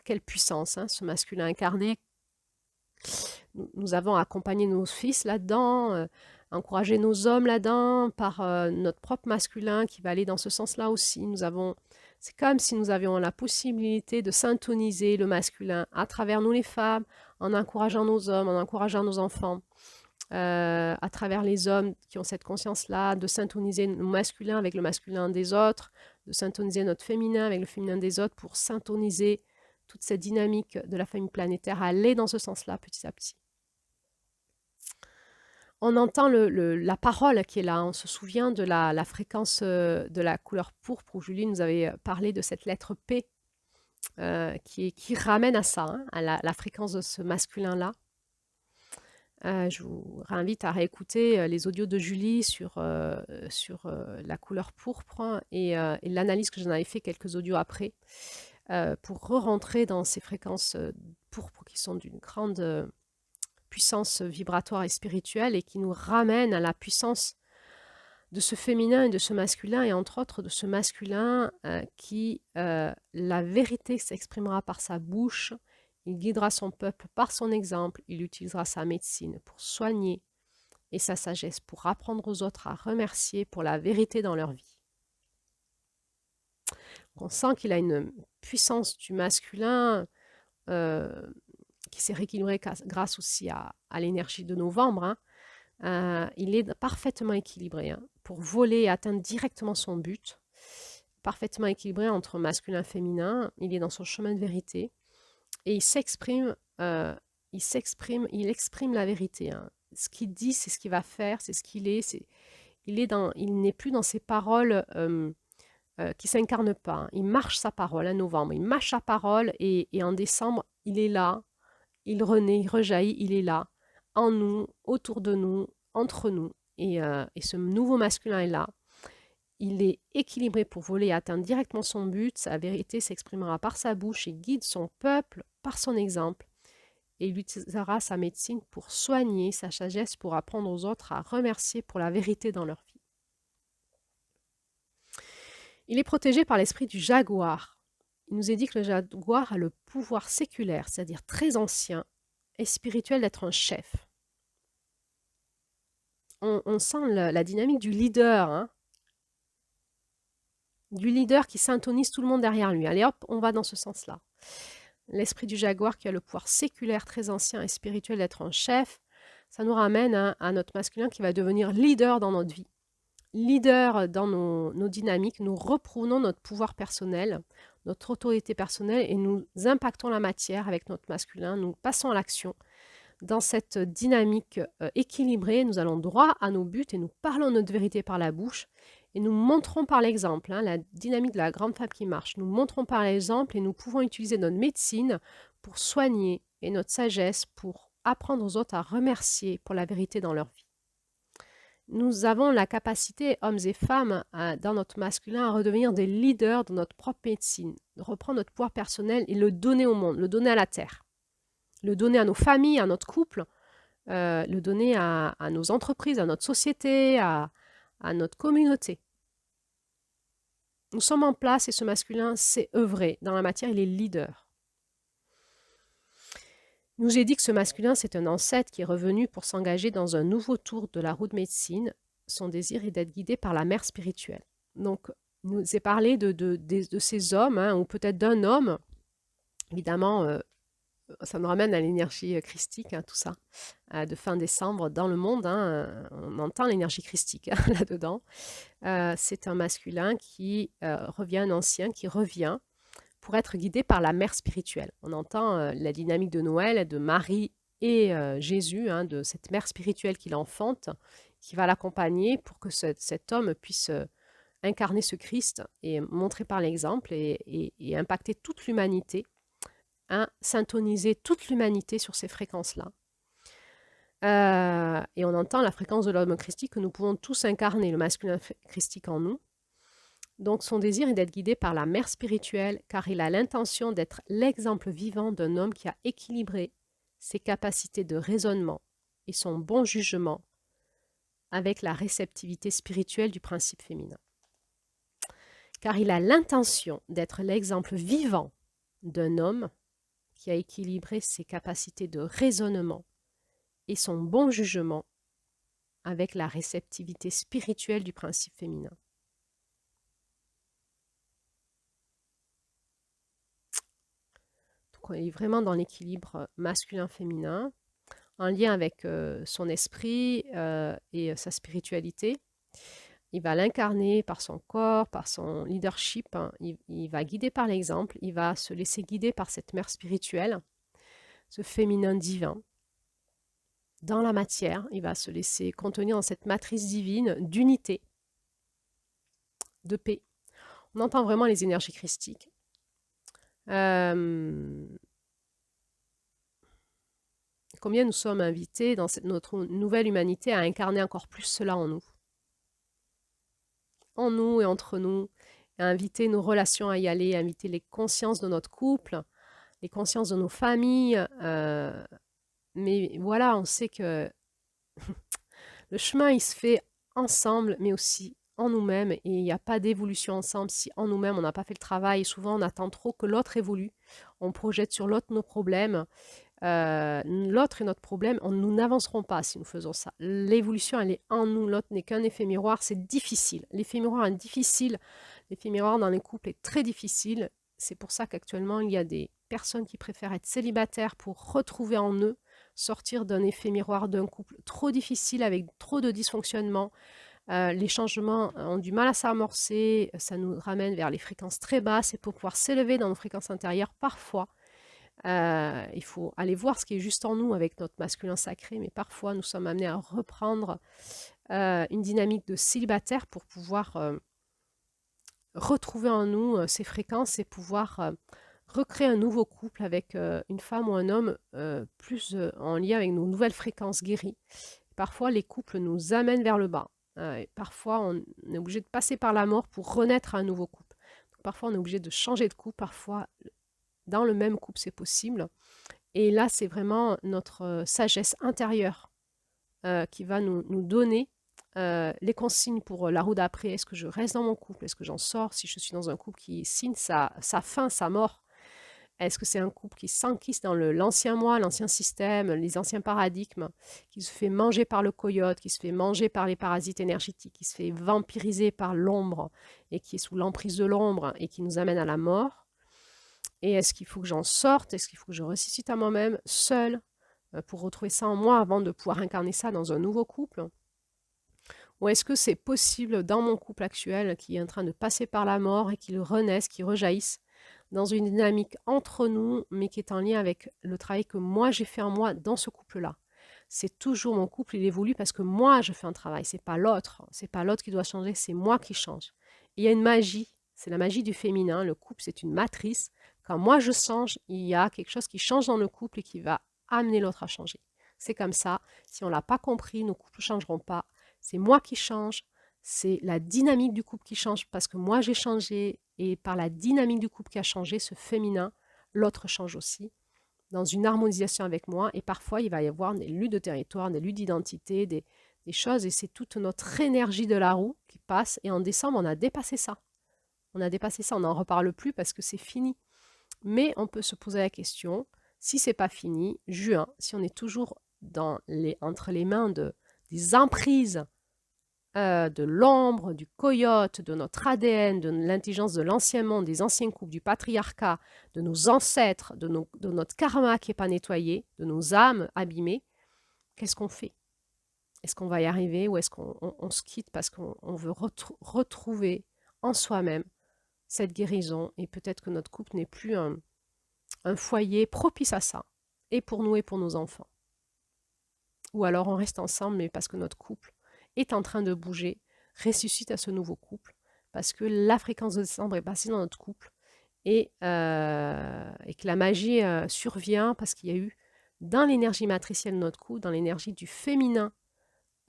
Quelle puissance, hein, ce masculin incarné. Nous avons accompagné nos fils là-dedans, encouragé nos hommes là-dedans par notre propre masculin qui va aller dans ce sens-là aussi. C'est comme si nous avions la possibilité de syntoniser le masculin à travers nous les femmes, en encourageant nos hommes, en encourageant nos enfants, à travers les hommes qui ont cette conscience-là, de syntoniser le masculin avec le masculin des autres, de syntoniser notre féminin avec le féminin des autres pour syntoniser toute cette dynamique de la famille planétaire, aller dans ce sens-là petit à petit. On entend la parole qui est là, on se souvient de la fréquence de la couleur pourpre où Julie nous avait parlé de cette lettre P qui ramène à ça, hein, à la fréquence de ce masculin-là. Je vous réinvite à réécouter les audios de Julie sur la couleur pourpre et l'analyse que j'en avais fait quelques audios après. pour re-rentrer dans ces fréquences pourpres qui sont d'une grande puissance vibratoire et spirituelle et qui nous ramènent à la puissance de ce féminin et de ce masculin, et entre autres de ce masculin qui, la vérité s'exprimera par sa bouche, il guidera son peuple par son exemple, il utilisera sa médecine pour soigner et sa sagesse pour apprendre aux autres à remercier pour la vérité dans leur vie. On sent qu'il a une puissance du masculin qui s'est rééquilibrée grâce aussi à l'énergie de novembre. Il est parfaitement équilibré pour voler et atteindre directement son but. Parfaitement équilibré entre masculin et féminin. Il est dans son chemin de vérité et il exprime la vérité. Ce qu'il dit, c'est ce qu'il va faire, c'est ce qu'il est. Il n'est plus dans ses paroles qui ne s'incarnent pas. Il marche sa parole en novembre, il marche sa parole et en décembre, il est là, il renaît, il rejaillit, il est là, en nous, autour de nous, entre nous. Et ce nouveau masculin est là. Il est équilibré pour voler et atteindre directement son but. Sa vérité s'exprimera par sa bouche et guide son peuple par son exemple. Et il utilisera sa médecine pour soigner, sa sagesse pour apprendre aux autres à remercier pour la vérité dans leur vie. Il est protégé par l'esprit du jaguar. Il nous est dit que le jaguar a le pouvoir séculaire, c'est-à-dire très ancien et spirituel d'être un chef. On sent la dynamique du leader, du leader qui syntonise tout le monde derrière lui. Allez hop, on va dans ce sens-là. L'esprit du jaguar qui a le pouvoir séculaire très ancien et spirituel d'être un chef, ça nous ramène à notre masculin qui va devenir leader dans notre vie. Leader dans nos dynamiques, nous reprenons notre pouvoir personnel, notre autorité personnelle et nous impactons la matière avec notre masculin, nous passons à l'action. Dans cette dynamique équilibrée, nous allons droit à nos buts et nous parlons notre vérité par la bouche et nous montrons par l'exemple, la dynamique de la grande femme qui marche, nous montrons par l'exemple et nous pouvons utiliser notre médecine pour soigner et notre sagesse pour apprendre aux autres à remercier pour la vérité dans leur vie. Nous avons la capacité, hommes et femmes, dans notre masculin, à redevenir des leaders de notre propre médecine, de reprendre notre pouvoir personnel et le donner au monde, le donner à la terre, le donner à nos familles, à notre couple, le donner à nos entreprises, à notre société, à notre communauté. Nous sommes en place et ce masculin sait œuvrer. Dans la matière, il est leader. Il nous est dit que ce masculin, c'est un ancêtre qui est revenu pour s'engager dans un nouveau tour de la roue de médecine. Son désir est d'être guidé par la mère spirituelle. Donc, il nous est parlé de ces hommes, ou peut-être d'un homme. Évidemment, ça nous ramène à l'énergie christique, tout ça, de fin décembre dans le monde. On entend l'énergie christique là-dedans. C'est un masculin qui revient, un ancien qui revient pour être guidé par la mère spirituelle. On entend la dynamique de Noël, de Marie et Jésus, de cette mère spirituelle qui l'enfante, qui va l'accompagner pour que cet homme puisse incarner ce Christ et montrer par l'exemple et impacter toute l'humanité, syntoniser toute l'humanité sur ces fréquences-là. Et on entend la fréquence de l'homme christique que nous pouvons tous incarner, le masculin christique en nous. Donc son désir est d'être guidé par la mère spirituelle, car il a l'intention d'être l'exemple vivant d'un homme qui a équilibré ses capacités de raisonnement et son bon jugement avec la réceptivité spirituelle du principe féminin. Car il a l'intention d'être l'exemple vivant d'un homme qui a équilibré ses capacités de raisonnement et son bon jugement avec la réceptivité spirituelle du principe féminin. Donc on est vraiment dans l'équilibre masculin-féminin, en lien avec son esprit et sa spiritualité. Il va l'incarner par son corps, par son leadership. Il va guider par l'exemple. Il va se laisser guider par cette mère spirituelle, ce féminin divin. Dans la matière, il va se laisser contenir dans cette matrice divine d'unité, de paix. On entend vraiment les énergies christiques. Combien nous sommes invités dans notre nouvelle humanité à incarner encore plus cela en nous. En nous et entre nous, à inviter nos relations à y aller, à inviter les consciences de notre couple, les consciences de nos familles. Mais voilà, on sait que le chemin, il se fait ensemble, mais aussi en nous-mêmes. Et il n'y a pas d'évolution ensemble si en nous-mêmes, on n'a pas fait le travail. Et souvent, on attend trop que l'autre évolue. On projette sur l'autre nos problèmes. L'autre est notre problème. Nous n'avancerons pas si nous faisons ça. L'évolution, elle est en nous. L'autre n'est qu'un effet miroir. C'est difficile. L'effet miroir est difficile. L'effet miroir dans les couples est très difficile. C'est pour ça qu'actuellement, il y a des personnes qui préfèrent être célibataires pour retrouver en eux, sortir d'un effet miroir d'un couple trop difficile avec trop de dysfonctionnements. Les changements ont du mal à s'amorcer, ça nous ramène vers les fréquences très basses et pour pouvoir s'élever dans nos fréquences intérieures, parfois, il faut aller voir ce qui est juste en nous avec notre masculin sacré, mais parfois nous sommes amenés à reprendre une dynamique de célibataire pour pouvoir retrouver en nous ces fréquences et pouvoir recréer un nouveau couple avec une femme ou un homme plus en lien avec nos nouvelles fréquences guéries. Parfois, les couples nous amènent vers le bas. Et parfois, on est obligé de passer par la mort pour renaître à un nouveau couple. Donc, parfois, on est obligé de changer de couple. Parfois, dans le même couple, c'est possible. Et là, c'est vraiment notre sagesse intérieure qui va nous donner les consignes pour la roue d'après. Est-ce que je reste dans mon couple? Est-ce que j'en sors? Si je suis dans un couple qui signe sa fin, sa mort, est-ce que c'est un couple qui s'enquisse dans l'ancien moi, l'ancien système, les anciens paradigmes, qui se fait manger par le coyote, qui se fait manger par les parasites énergétiques, qui se fait vampiriser par l'ombre et qui est sous l'emprise de l'ombre et qui nous amène à la mort? Et est-ce qu'il faut que j'en sorte? Est-ce qu'il faut que je ressuscite à moi-même, seule, pour retrouver ça en moi avant de pouvoir incarner ça dans un nouveau couple? Ou est-ce que c'est possible dans mon couple actuel qui est en train de passer par la mort et qu'il renaisse, qu'il rejaillisse dans une dynamique entre nous, mais qui est en lien avec le travail que moi j'ai fait en moi dans ce couple-là? C'est toujours mon couple, il évolue parce que moi je fais un travail, c'est pas l'autre. C'est pas l'autre qui doit changer, c'est moi qui change. Et il y a une magie, c'est la magie du féminin. Le couple, c'est une matrice. Quand moi je change, il y a quelque chose qui change dans le couple et qui va amener l'autre à changer. C'est comme ça. Si on ne l'a pas compris, nos couples ne changeront pas. C'est moi qui change, c'est la dynamique du couple qui change parce que moi j'ai changé et par la dynamique du couple qui a changé, ce féminin, l'autre change aussi dans une harmonisation avec moi et parfois il va y avoir des luttes de territoire, des luttes d'identité, des choses et c'est toute notre énergie de la roue qui passe et en décembre on a dépassé ça. On a dépassé ça, on n'en reparle plus parce que c'est fini. Mais on peut se poser la question, si c'est pas fini, juin, si on est toujours entre les mains des emprises de l'ombre, du coyote, de notre ADN, de l'intelligence de l'ancien monde, des anciens couples, du patriarcat, de nos ancêtres, de notre karma qui n'est pas nettoyé, de nos âmes abîmées, qu'est-ce qu'on fait? Est-ce qu'on va y arriver ou est-ce qu'on se quitte parce qu'on veut retrouver en soi-même cette guérison et peut-être que notre couple n'est plus un foyer propice à ça, et pour nous et pour nos enfants. Ou alors on reste ensemble, mais parce que notre couple est en train de bouger, ressuscite à ce nouveau couple, parce que la fréquence de décembre est passée dans notre couple, et que la magie survient parce qu'il y a eu, dans l'énergie matricielle de notre couple, dans l'énergie du féminin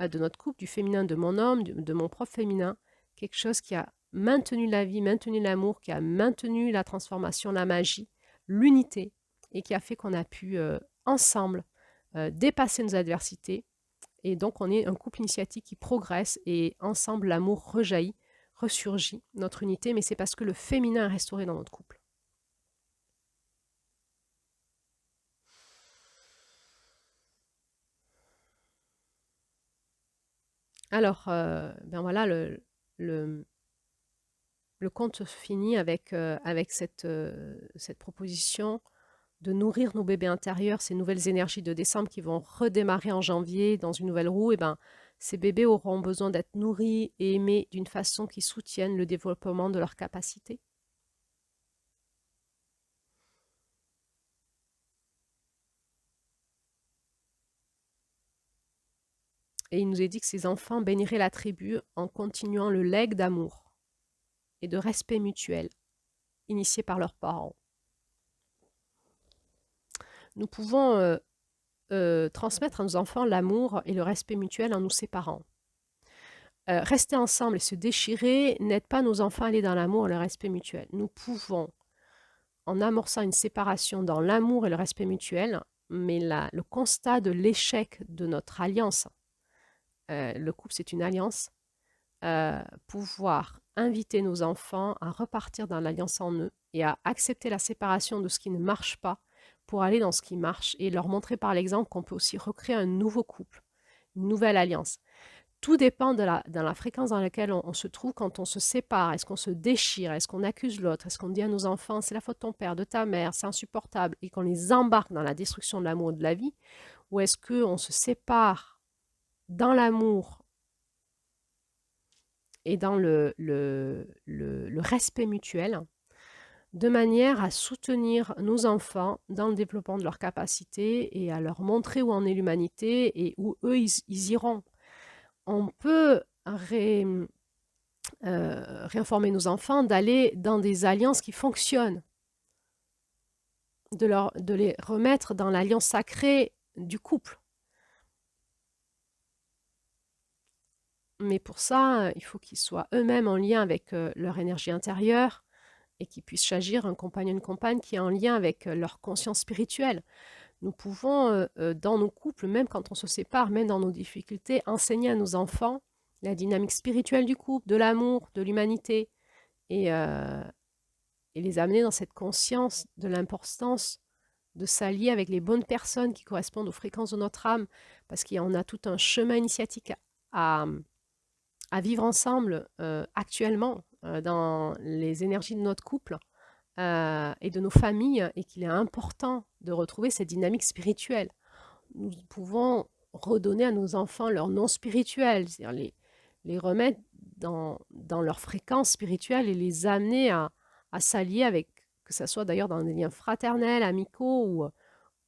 de notre couple, du féminin de mon homme, de mon propre féminin, quelque chose qui a maintenu la vie, maintenu l'amour, qui a maintenu la transformation, la magie, l'unité, et qui a fait qu'on a pu ensemble dépasser nos adversités. Et donc, on est un couple initiatique qui progresse et ensemble, l'amour rejaillit, ressurgit, notre unité, mais c'est parce que le féminin est restauré dans notre couple. Alors, ben voilà, le, le conte finit avec cette proposition de nourrir nos bébés intérieurs, ces nouvelles énergies de décembre qui vont redémarrer en janvier dans une nouvelle roue. Et ben, ces bébés auront besoin d'être nourris et aimés d'une façon qui soutienne le développement de leurs capacités. Et il nous est dit que ces enfants béniraient la tribu en continuant le legs d'amour et de respect mutuel initié par leurs parents. Nous pouvons transmettre à nos enfants l'amour et le respect mutuel en nous séparant. rester ensemble et se déchirer n'aide pas nos enfants à aller dans l'amour et le respect mutuel. Nous pouvons, en amorçant une séparation dans l'amour et le respect mutuel, mais le constat de l'échec de notre alliance, le couple c'est une alliance, pouvoir inviter nos enfants à repartir dans l'alliance en eux et à accepter la séparation de ce qui ne marche pas pour aller dans ce qui marche et leur montrer par l'exemple qu'on peut aussi recréer un nouveau couple, une nouvelle alliance. Tout dépend de la fréquence dans laquelle on se trouve quand on se sépare. Est-ce qu'on se déchire? Est-ce qu'on accuse l'autre? Est-ce qu'on dit à nos enfants, c'est la faute de ton père, de ta mère, c'est insupportable, et qu'on les embarque dans la destruction de l'amour et de la vie? Ou est-ce qu'on se sépare dans l'amour et dans le respect mutuel, de manière à soutenir nos enfants dans le développement de leurs capacités et à leur montrer où en est l'humanité et où eux, ils iront. On peut réinformer nos enfants d'aller dans des alliances qui fonctionnent, de les remettre dans l'alliance sacrée du couple. Mais pour ça, il faut qu'ils soient eux-mêmes en lien avec leur énergie intérieure et qu'ils puissent choisir un compagnon, une compagne qui est en lien avec leur conscience spirituelle. Nous pouvons, dans nos couples, même quand on se sépare, même dans nos difficultés, enseigner à nos enfants la dynamique spirituelle du couple, de l'amour, de l'humanité, et les amener dans cette conscience de l'importance de s'allier avec les bonnes personnes qui correspondent aux fréquences de notre âme, parce qu'on a tout un chemin initiatique à vivre ensemble actuellement dans les énergies de notre couple et de nos familles, et qu'il est important de retrouver cette dynamique spirituelle. Nous pouvons redonner à nos enfants leur nom spirituel, c'est-à-dire les remettre dans leur fréquence spirituelle et les amener à s'allier avec, que ce soit d'ailleurs dans des liens fraternels, amicaux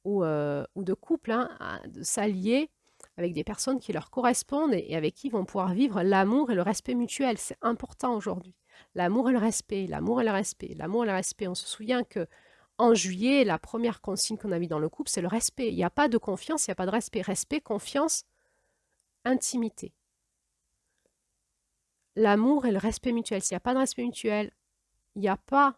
ou de couple, hein, de s'allier avec des personnes qui leur correspondent et avec qui ils vont pouvoir vivre l'amour et le respect mutuel. C'est important aujourd'hui. L'amour et le respect, l'amour et le respect, l'amour et le respect. On se souvient que en juillet, la première consigne qu'on a mis dans le couple, c'est le respect. Il n'y a pas de confiance, il n'y a pas de respect. Respect, confiance, intimité. L'amour et le respect mutuel. S'il n'y a pas de respect mutuel, il n'y a pas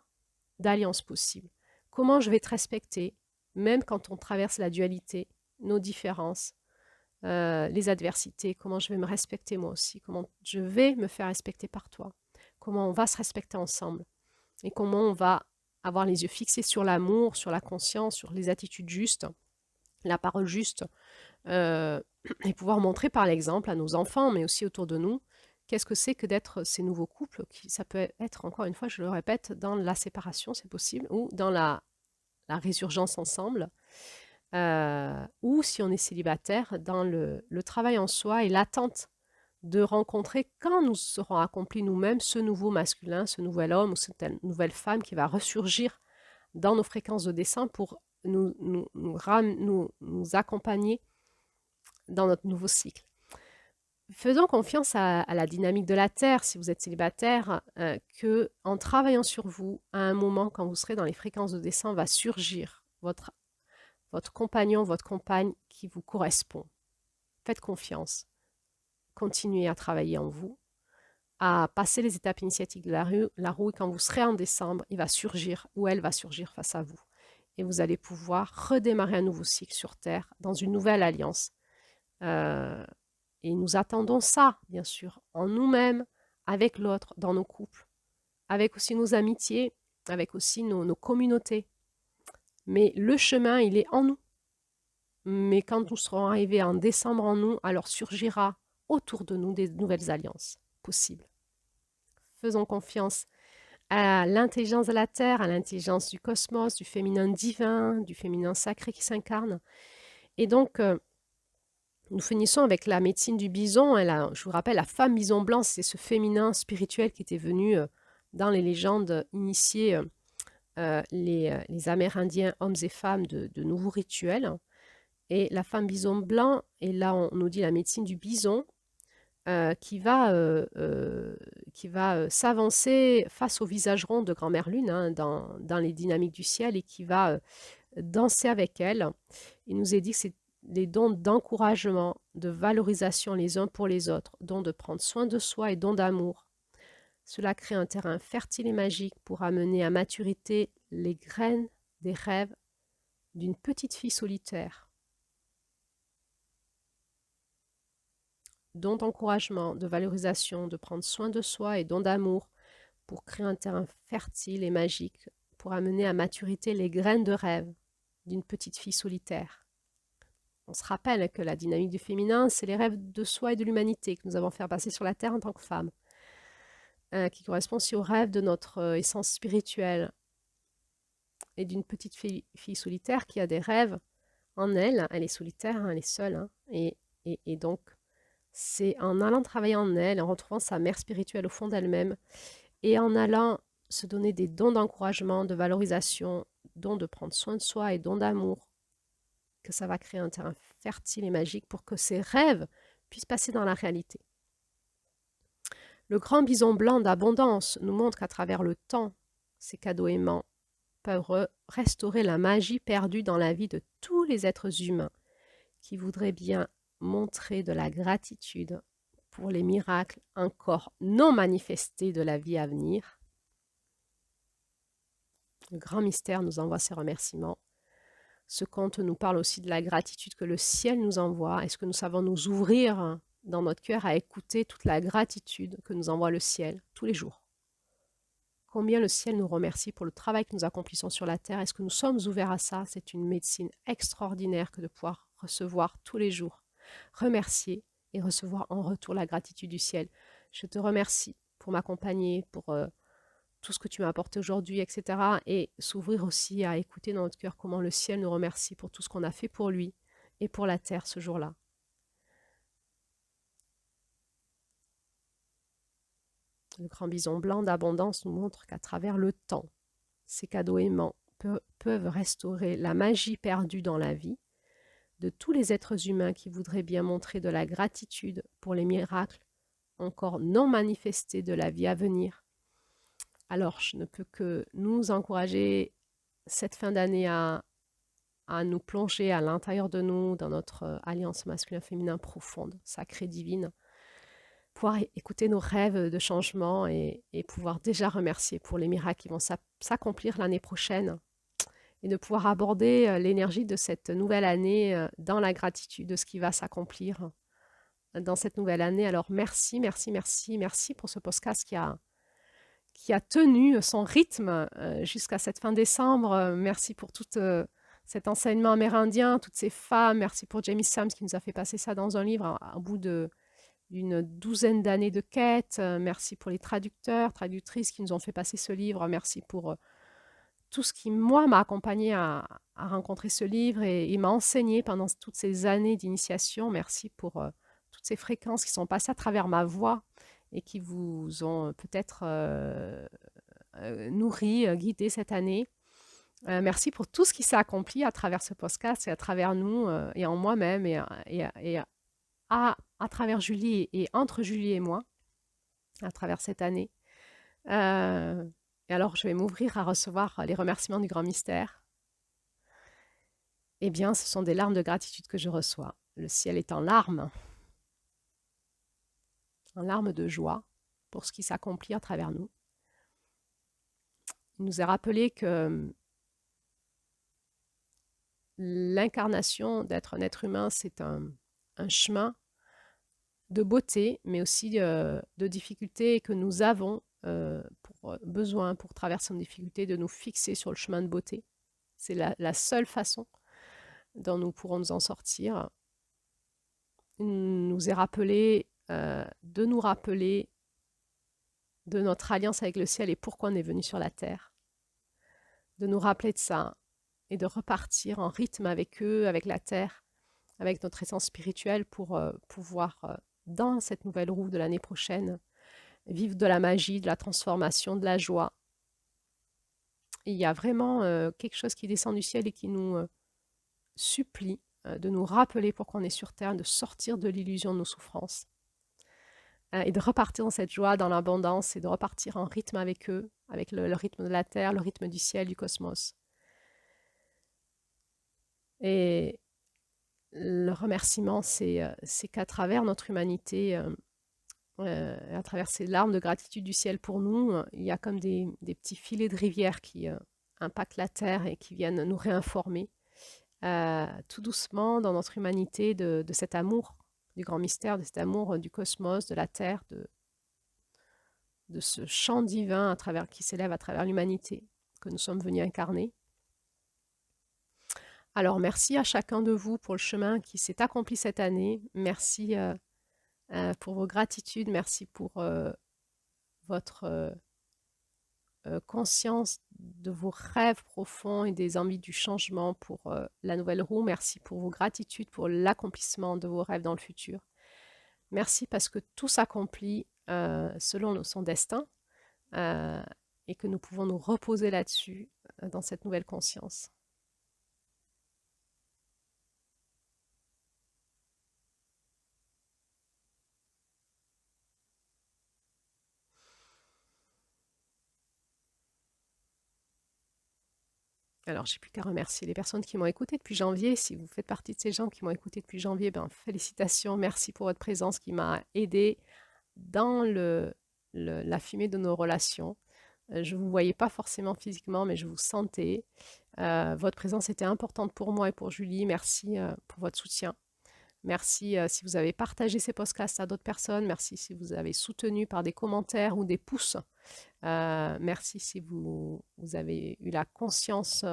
d'alliance possible. Comment je vais te respecter, même quand on traverse la dualité, nos différences, les adversités, comment je vais me respecter moi aussi, comment je vais me faire respecter par toi, comment on va se respecter ensemble et comment on va avoir les yeux fixés sur l'amour, sur la conscience, sur les attitudes justes, la parole juste, et pouvoir montrer par l'exemple à nos enfants, mais aussi autour de nous, qu'est-ce que c'est que d'être ces nouveaux couples, ça peut être, encore une fois, je le répète, dans la séparation, c'est possible, ou dans la résurgence ensemble, ou si on est célibataire, dans le travail en soi et l'attente de rencontrer, quand nous serons accomplis nous-mêmes, ce nouveau masculin, ce nouvel homme ou cette nouvelle femme qui va ressurgir dans nos fréquences de dessin pour nous accompagner dans notre nouveau cycle. Faisons confiance à la dynamique de la Terre, si vous êtes célibataire, que en travaillant sur vous, à un moment, quand vous serez dans les fréquences de dessin, va surgir votre compagnon, votre compagne qui vous correspond. Faites confiance. Continuez à travailler en vous, à passer les étapes initiatiques de la roue, et quand vous serez en décembre, il va surgir, ou elle va surgir face à vous. Et vous allez pouvoir redémarrer un nouveau cycle sur Terre, dans une nouvelle alliance. Et nous attendons ça, bien sûr, en nous-mêmes, avec l'autre, dans nos couples, avec aussi nos amitiés, avec aussi nos communautés. Mais le chemin, il est en nous. Mais quand nous serons arrivés en décembre en nous, alors surgira autour de nous des nouvelles alliances possibles. Faisons confiance à l'intelligence de la Terre, à l'intelligence du cosmos, du féminin divin, du féminin sacré qui s'incarne. Et donc, nous finissons avec la médecine du bison. Je vous rappelle, la femme bison blanc, c'est ce féminin spirituel qui était venu dans les légendes initier les Amérindiens, hommes et femmes, de nouveaux rituels. Et la femme bison blanc, et là on nous dit la médecine du bison, qui va s'avancer face au visage rond de Grand-Mère Lune, hein, dans les dynamiques du ciel, et qui va danser avec elle. Il nous est dit que les dons d'encouragement, de valorisation les uns pour les autres, dons de prendre soin de soi et dons d'amour. Cela crée un terrain fertile et magique pour amener à maturité les graines des rêves d'une petite fille solitaire. Dons d'encouragement, de valorisation, de prendre soin de soi et dons d'amour pour créer un terrain fertile et magique pour amener à maturité les graines de rêve d'une petite fille solitaire. On se rappelle que la dynamique du féminin, c'est les rêves de soi et de l'humanité que nous avons fait passer sur la Terre en tant que femmes, qui correspond aussi aux rêves de notre essence spirituelle et d'une petite fille solitaire qui a des rêves en elle. Elle est solitaire, hein, elle est seule. Hein, et donc, c'est en allant travailler en elle, en retrouvant sa mère spirituelle au fond d'elle-même, et en allant se donner des dons d'encouragement, de valorisation, dons de prendre soin de soi et dons d'amour, que ça va créer un terrain fertile et magique pour que ces rêves puissent passer dans la réalité. Le grand bison blanc d'abondance nous montre qu'à travers le temps, ces cadeaux aimants peuvent restaurer la magie perdue dans la vie de tous les êtres humains qui voudraient bien montrer de la gratitude pour les miracles encore non manifestés de la vie à venir. Le grand mystère nous envoie ses remerciements. Ce conte nous parle aussi de la gratitude que le ciel nous envoie. Est-ce que nous savons nous ouvrir dans notre cœur à écouter toute la gratitude que nous envoie le ciel tous les jours? Combien le ciel nous remercie pour le travail que nous accomplissons sur la terre. Est-ce que nous sommes ouverts à ça? C'est une médecine extraordinaire que de pouvoir recevoir tous les jours, remercier et recevoir en retour la gratitude du ciel. Je te remercie pour m'accompagner, pour tout ce que tu m'as apporté aujourd'hui, etc. Et s'ouvrir aussi à écouter dans notre cœur comment le ciel nous remercie pour tout ce qu'on a fait pour lui et pour la terre ce jour-là. Le grand bison blanc d'abondance nous montre qu'à travers le temps, ces cadeaux aimants peuvent restaurer la magie perdue dans la vie de tous les êtres humains qui voudraient bien montrer de la gratitude pour les miracles encore non manifestés de la vie à venir. Alors, je ne peux que nous encourager cette fin d'année à nous plonger à l'intérieur de nous, dans notre alliance masculin-féminin profonde, sacrée, divine, pouvoir écouter nos rêves de changement et pouvoir déjà remercier pour les miracles qui vont s'accomplir l'année prochaine et de pouvoir aborder l'énergie de cette nouvelle année dans la gratitude de ce qui va s'accomplir dans cette nouvelle année. Alors merci, merci, merci, merci pour ce podcast qui a tenu son rythme jusqu'à cette fin décembre. Merci pour tout cet enseignement amérindien, toutes ces femmes. Merci pour Jamie Sams qui nous a fait passer ça dans un livre au bout d'une douzaine d'années de quête. Merci pour les traducteurs, traductrices qui nous ont fait passer ce livre. Merci pour tout ce qui, moi, m'a accompagné à rencontrer ce livre et m'a enseigné pendant toutes ces années d'initiation. Merci pour toutes ces fréquences qui sont passées à travers ma voix et qui vous ont peut-être nourri, guidé cette année. Merci pour tout ce qui s'est accompli à travers ce podcast et à travers nous et en moi-même et à travers Julie et entre Julie et moi à travers cette année. Et alors, je vais m'ouvrir à recevoir les remerciements du grand mystère. Eh bien, ce sont des larmes de gratitude que je reçois. Le ciel est en larmes de joie pour ce qui s'accomplit à travers nous. Il nous est rappelé que l'incarnation d'être un être humain, c'est un chemin de beauté, mais aussi de difficultés que nous avons besoin pour traverser nos difficultés de nous fixer sur le chemin de beauté. C'est la seule façon dont nous pourrons nous en sortir. Il nous est rappelé de nous rappeler de notre alliance avec le ciel et pourquoi on est venu sur la terre. De nous rappeler de ça et de repartir en rythme avec eux, avec la terre, avec notre essence spirituelle pour pouvoir, dans cette nouvelle roue de l'année prochaine, vivre de la magie, de la transformation, de la joie. Et il y a vraiment quelque chose qui descend du ciel et qui nous supplie de nous rappeler pourquoi on est sur Terre, de sortir de l'illusion de nos souffrances et de repartir dans cette joie, dans l'abondance et de repartir en rythme avec eux, avec le rythme de la Terre, le rythme du ciel, du cosmos. Et le remerciement, c'est qu'à travers notre humanité, à travers ces larmes de gratitude du ciel pour nous, il y a comme des petits filets de rivière qui impactent la terre et qui viennent nous réinformer tout doucement dans notre humanité de cet amour, du grand mystère, de cet amour du cosmos, de la terre, de ce chant divin qui s'élève à travers l'humanité que nous sommes venus incarner. Alors merci à chacun de vous pour le chemin qui s'est accompli cette année. Merci pour vos gratitudes, merci pour votre conscience de vos rêves profonds et des envies du changement pour la nouvelle roue. Merci pour vos gratitudes pour l'accomplissement de vos rêves dans le futur. Merci parce que tout s'accomplit selon son destin et que nous pouvons nous reposer là-dessus dans cette nouvelle conscience. Alors, je n'ai plus qu'à remercier les personnes qui m'ont écouté depuis janvier. Si vous faites partie de ces gens qui m'ont écouté depuis janvier, ben, félicitations, merci pour votre présence qui m'a aidé dans la fumée de nos relations. Je ne vous voyais pas forcément physiquement, mais je vous sentais. Votre présence était importante pour moi et pour Julie. Merci pour votre soutien. Merci si vous avez partagé ces podcasts à d'autres personnes. Merci si vous avez soutenu par des commentaires ou des pouces. Merci si vous avez eu la conscience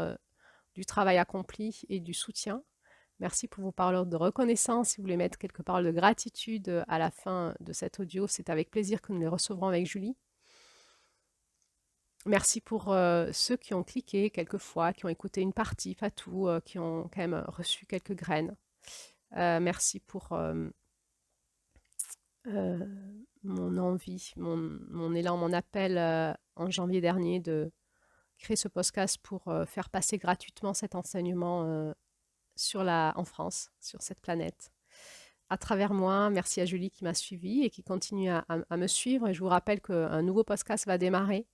du travail accompli et du soutien. Merci pour vos paroles de reconnaissance. Si vous voulez mettre quelques paroles de gratitude à la fin de cet audio, c'est avec plaisir que nous les recevrons avec Julie. Merci pour ceux qui ont cliqué quelques fois, qui ont écouté une partie, pas tout, qui ont quand même reçu quelques graines. Merci pour mon envie, mon élan, mon appel en janvier dernier de créer ce podcast pour faire passer gratuitement cet enseignement en France, sur cette planète. À travers moi, merci à Julie qui m'a suivi et qui continue à me suivre. Et je vous rappelle qu'un nouveau podcast va démarrer,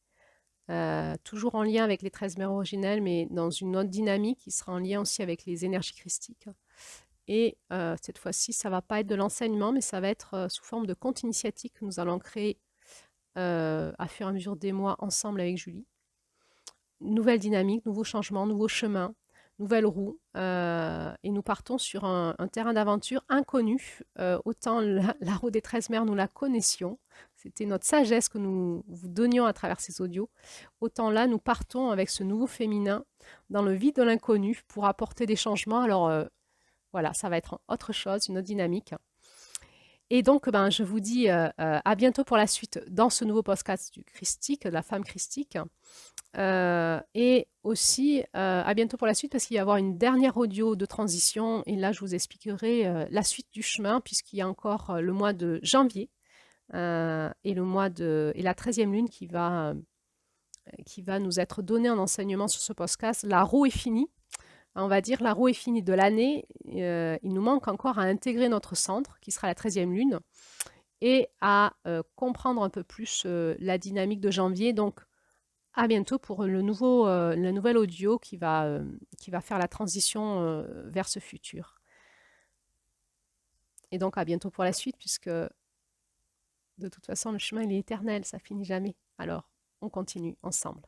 toujours en lien avec les 13 mères originelles, mais dans une autre dynamique qui sera en lien aussi avec les énergies christiques. Et cette fois-ci, ça ne va pas être de l'enseignement, mais ça va être sous forme de compte initiatique que nous allons créer à fur et à mesure des mois ensemble avec Julie. Nouvelle dynamique, nouveau changement, nouveau chemin, nouvelle roue. Et nous partons sur un terrain d'aventure inconnu. Autant la roue des 13 mers, nous la connaissions. C'était notre sagesse que nous vous donnions à travers ces audios. Autant là, nous partons avec ce nouveau féminin dans le vide de l'inconnu pour apporter des changements. Alors, voilà, ça va être autre chose, une autre dynamique. Et donc, je vous dis à bientôt pour la suite dans ce nouveau podcast du christique, de la femme christique. Et aussi, à bientôt pour la suite parce qu'il va y avoir une dernière audio de transition. Et là, je vous expliquerai la suite du chemin puisqu'il y a encore le mois de janvier et la 13e lune qui va nous être donnée en enseignement sur ce podcast. La roue est finie. On va dire la roue est finie de l'année. Il nous manque encore à intégrer notre centre, qui sera la 13e lune, et à comprendre un peu plus la dynamique de janvier. Donc, à bientôt pour le nouvel audio qui va faire la transition vers ce futur. Et donc, à bientôt pour la suite, puisque de toute façon, le chemin, il est éternel, ça finit jamais. Alors, on continue ensemble.